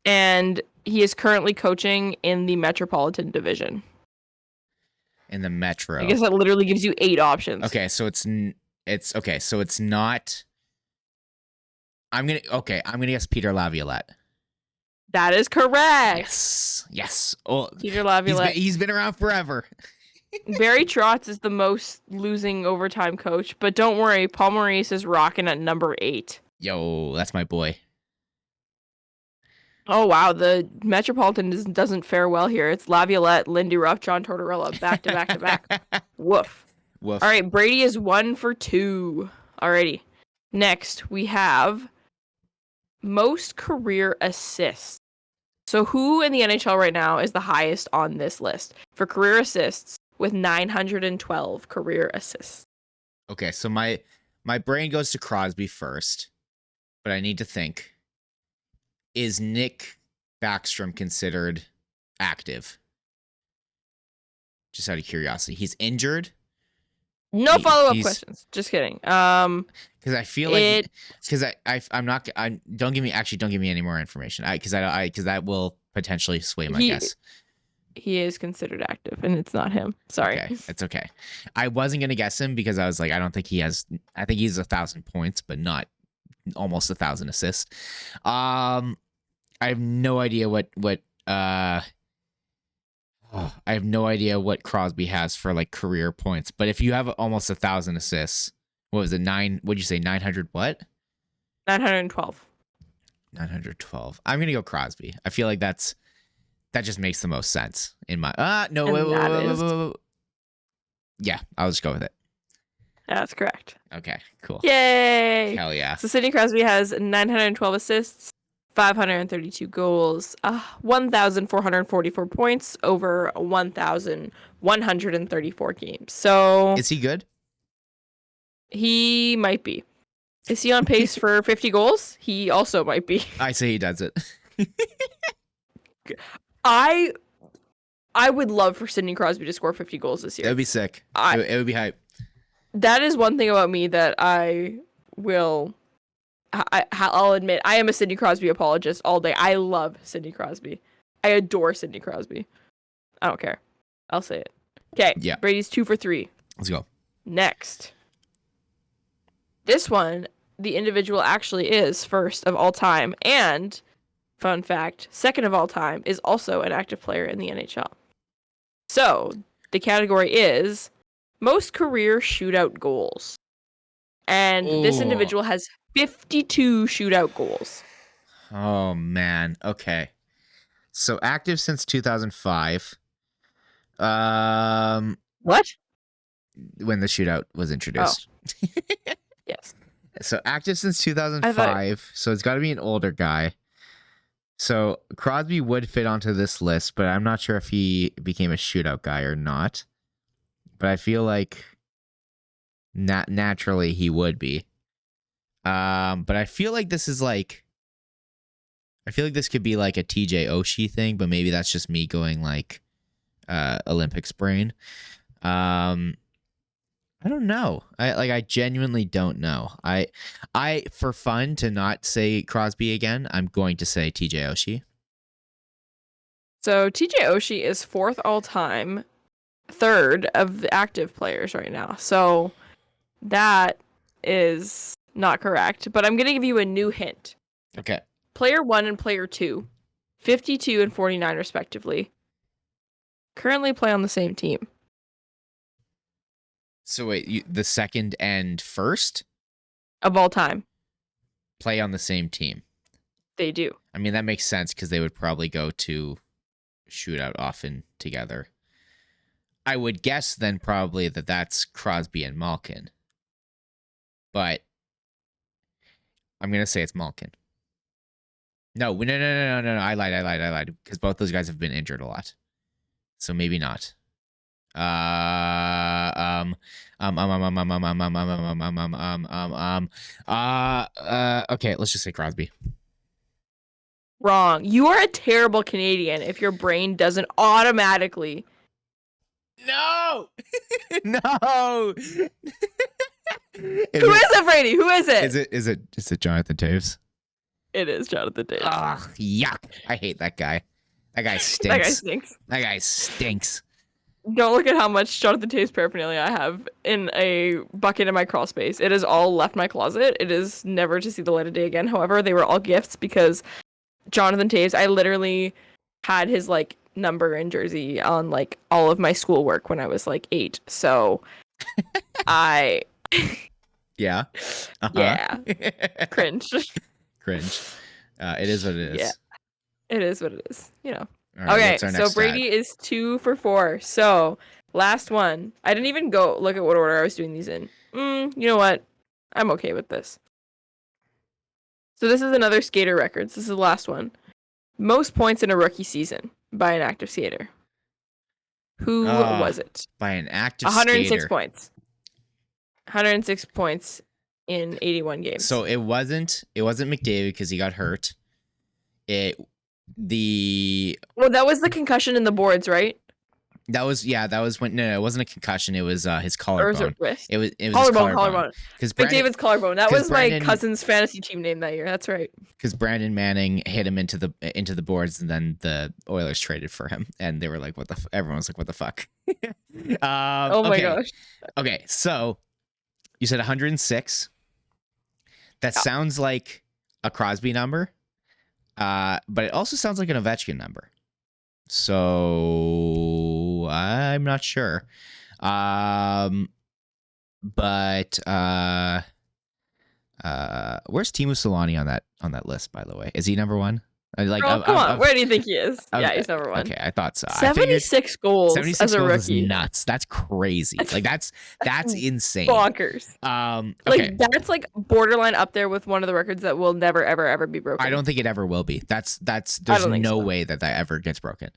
And he is currently coaching in the Metropolitan Division. In the Metro. I guess that literally gives you 8 options. Okay, so it's not. I'm gonna guess Peter Laviolette. That is correct. Yes. Oh, Peter Laviolette. He's been around forever. Barry Trotz is the most losing overtime coach, but don't worry, Paul Maurice is rocking at number 8. Yo, that's my boy. Oh wow, the Metropolitan doesn't fare well here. It's Laviolette, Lindy Ruff, John Tortorella, back to back to back. Woof. All Woof. right, Brady is 1 for 2. Alrighty. Next, we have most career assists. So who in the NHL right now is the highest on this list for career assists with 912 career assists? Okay, so my brain goes to Crosby first, but I need to think. Is Nick Backstrom considered active? Just out of curiosity. He's injured. No follow-up questions. Just kidding. Because I feel like because I'm not don't give me any more information. Because that will potentially sway my guess. He is considered active, and it's not him. Sorry. Okay, it's okay. I wasn't gonna guess him because I was like, I don't think he has. I think he's 1,000 points, but not almost 1,000 assists. I have no idea what I have no idea what Crosby has for like career points. But if you have almost 1,000 assists, what was it? What'd you say? 900 what? 912. 912. I'm gonna go Crosby. I feel like that just makes the most sense in my. No, wait. Yeah, I'll just go with it. That's correct. Okay, cool. Yay! Hell yeah. So Sidney Crosby has 912 assists, 532 goals, 1,444 points over 1,134 games. So is he good? He might be. Is he on pace for 50 goals? He also might be. I say he does it. I would love for Sidney Crosby to score 50 goals this year. That would be sick. It would be hype. That is one thing about me that I'll admit. I am a Sidney Crosby apologist all day. I love Sidney Crosby. I adore Sidney Crosby. I don't care. I'll say it. Okay. Yeah. Brady's 2 for 3. Let's go. Next. This one, the individual actually is first of all time, and fun fact, second of all time is also an active player in the NHL. So the category is most career shootout goals. And this individual has 52 shootout goals. Oh, man. Okay. So active since 2005. What? When the shootout was introduced. Oh. Yes. So active since 2005. So it's got to be an older guy. So Crosby would fit onto this list, but I'm not sure if he became a shootout guy or not. But I feel like naturally he would be. But I feel like this is like, I feel like this could be like a TJ Oshie thing, but maybe that's just me going like Olympics brain. I don't know. I genuinely don't know. I for fun to not say Crosby again, I'm going to say TJ Oshie. So TJ Oshie is 4th all time, 3rd of the active players right now. So that is not correct, but I'm going to give you a new hint. Okay. Player 1 and player 2, 52 and 49 respectively, currently play on the same team. So wait, the second and first of all time play on the same team. They do. I mean, that makes sense because they would probably go to shootout often together. I would guess then probably that's Crosby and Malkin. But I'm going to say it's Malkin. No. I lied. Because both those guys have been injured a lot. So maybe not. Okay, let's just say Crosby. Wrong. You are a terrible Canadian if your brain doesn't automatically. No. No. Who is it, Brady? Who is it? Is it Jonathan Toews? It is Jonathan Toews. Ugh, yuck. I hate that guy. That guy stinks. That guy stinks. Don't look at how much Jonathan Toews paraphernalia I have in a bucket in my crawl space. It has all left my closet. It is never to see the light of day again. However, they were all gifts because Jonathan Toews, I literally had his like number and jersey on like all of my schoolwork when I was like 8. So I yeah. Uh-huh. Yeah. Cringe. Cringe. It is what it is. Yeah. It is what it is. You know. All right, Okay, what's our so next Brady stat? is 2 for 4. So last one. I didn't even go look at what order I was doing these in. You know what? I'm okay with this. So this is another skater records. This is the last one. Most points in a rookie season by an active skater. Who was it? By an active 106 skater. points. 106 points in 81 games. So it wasn't McDavid because he got hurt. Well, that was the concussion in the boards, right? That was when it wasn't a concussion. It was his collarbone. Or was it wrist? It was collarbone. Because McDavid's collarbone. That was my cousin's fantasy team name that year. That's right. Because Brandon Manning hit him into the boards, and then the Oilers traded for him, and they were like, "What the?" Everyone was like, "What the fuck?" Oh my gosh. Okay, so you said 106. That sounds like a Crosby number, but it also sounds like an Ovechkin number. So I'm not sure. But where's Teemu Selanne on that list, by the way? Is he number one? Come on, where do you think he is? Yeah, he's number one. Okay, I thought so. 76 goals 76 as a goals rookie. Is nuts. That's crazy. That's insane. Bonkers. Okay. That's like borderline up there with one of the records that will never ever be broken. I don't think it ever will be. There's no way that ever gets broken.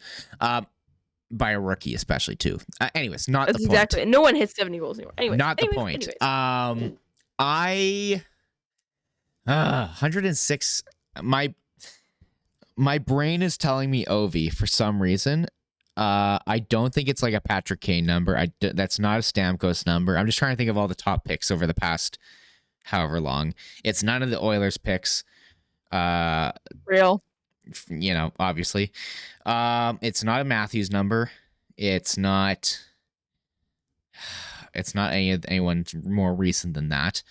By a rookie, especially too. Anyways, not the point. Exactly. No one hits 70 goals anymore. Not the point. 106. My brain is telling me Ovi for some reason. I don't think it's like a Patrick Kane number. That's not a Stamkos number. I'm just trying to think of all the top picks over the past however long. It's none of the Oilers picks. Real. Obviously. It's not a Matthews number. It's not anyone more recent than that.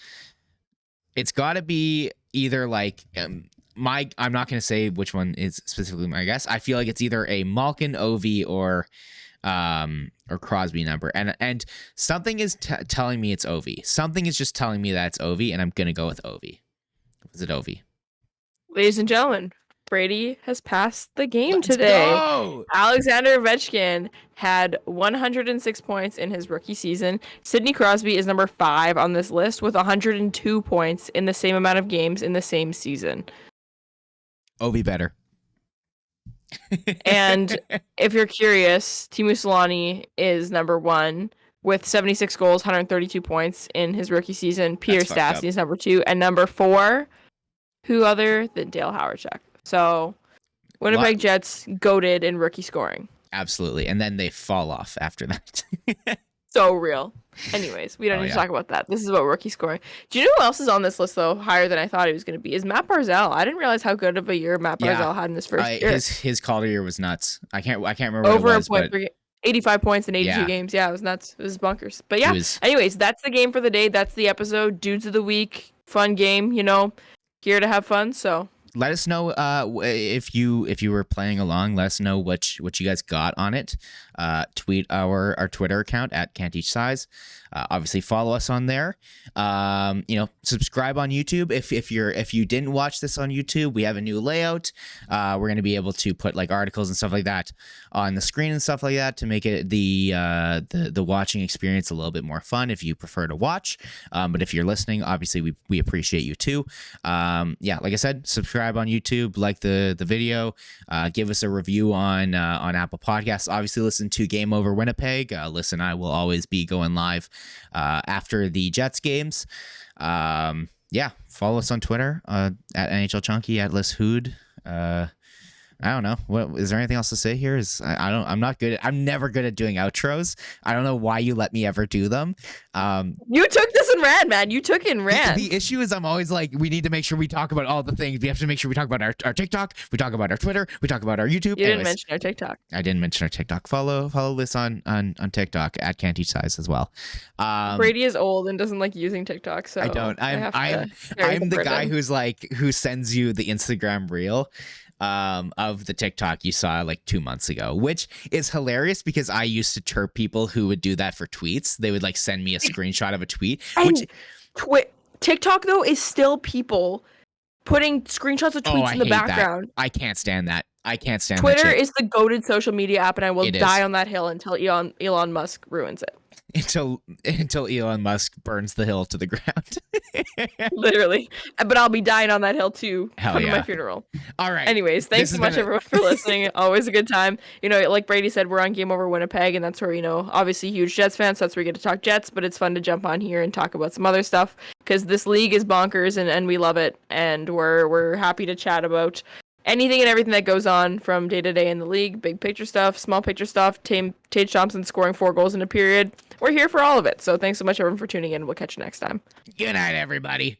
It's got to be either like I'm not going to say which one is specifically my guess. I feel like it's either a Malkin, Ovi, or Crosby number, and something is telling me it's Ovi. Something is just telling me that it's Ovi, and I'm going to go with Ovi. Was it Ovi? Ladies and gentlemen, Brady has passed the game today. Go! Alexander Ovechkin had 106 points in his rookie season. Sidney Crosby is number 5 on this list with 102 points in the same amount of games in the same season. Ovi better. And if you're curious, Teemu Selanne is number 1 with 76 goals, 132 points in his rookie season. Peter Stastny is number 2. And number 4, who other than Dale Hawerchuk? So Winnipeg Jets goated in rookie scoring. Absolutely. And then they fall off after that. So real. Anyways, we don't need to talk about that. This is about rookie scoring. Do you know who else is on this list, though, higher than I thought he was going to be? Is Matt Barzal. I didn't realize how good of a year Matt Barzal had in his first year. His Calder year was nuts. I can't remember Over what it was, a point per game. 85 points in 82 games. Yeah, it was nuts. It was bunkers. But yeah, anyways, that's the game for the day. That's the episode. Dudes of the week. Fun game, here to have fun, so... Let us know if you were playing along. Let us know what you guys got on it. Tweet our Twitter account at Can't Teach Size. Obviously follow us on there. Subscribe on YouTube. If you didn't watch this on YouTube, we have a new layout. We're going to be able to put like articles and stuff like that on the screen and stuff like that to make it the watching experience a little bit more fun if you prefer to watch. But if you're listening, obviously we appreciate you too. Like I said, subscribe on YouTube, like the video, give us a review on Apple Podcasts. Obviously listen to Game Over Winnipeg. Liss and I will always be going live after the Jets games. Follow us on Twitter at NHL Chunky, at Lyss Hood. I don't know. What is there anything else to say here? I'm never good at doing outros. I don't know why you let me ever do them. You took this and ran, man. You took it and ran. The issue is I'm always like, we need to make sure we talk about all the things. We have to make sure we talk about our TikTok. We talk about our Twitter. We talk about our YouTube. You didn't mention our TikTok. I didn't mention our TikTok. Follow Lyss on TikTok at Can't Teach Size as well. Brady is old and doesn't like using TikTok, so I don't. I'm the guy who sends you the Instagram reel of the TikTok you saw like 2 months ago, which is hilarious because I used to chirp people who would do that for tweets. They would like send me a screenshot of a tweet. TikTok though is still people putting screenshots of tweets in the background. I can't stand that. I can't stand that Twitter shit. is the goated social media app, and I will It die is. on that hill until Elon Musk ruins it. Until Elon Musk burns the hill to the ground. Literally. But I'll be dying on that hill too. Hell Come to my yeah. funeral. All right. Anyways, thanks This so has much been everyone for listening. Always a good time. You know, like Brady said, we're on Game Over Winnipeg, and that's where, you know, obviously huge Jets fans. So that's where we get to talk Jets, but it's fun to jump on here and talk about some other stuff because this league is bonkers and we love it. And we're happy to chat about anything and everything that goes on from day to day in the league, big picture stuff, small picture stuff, Tage Thompson scoring 4 goals in a period. We're here for all of it. So thanks so much, everyone, for tuning in. We'll catch you next time. Good night, everybody.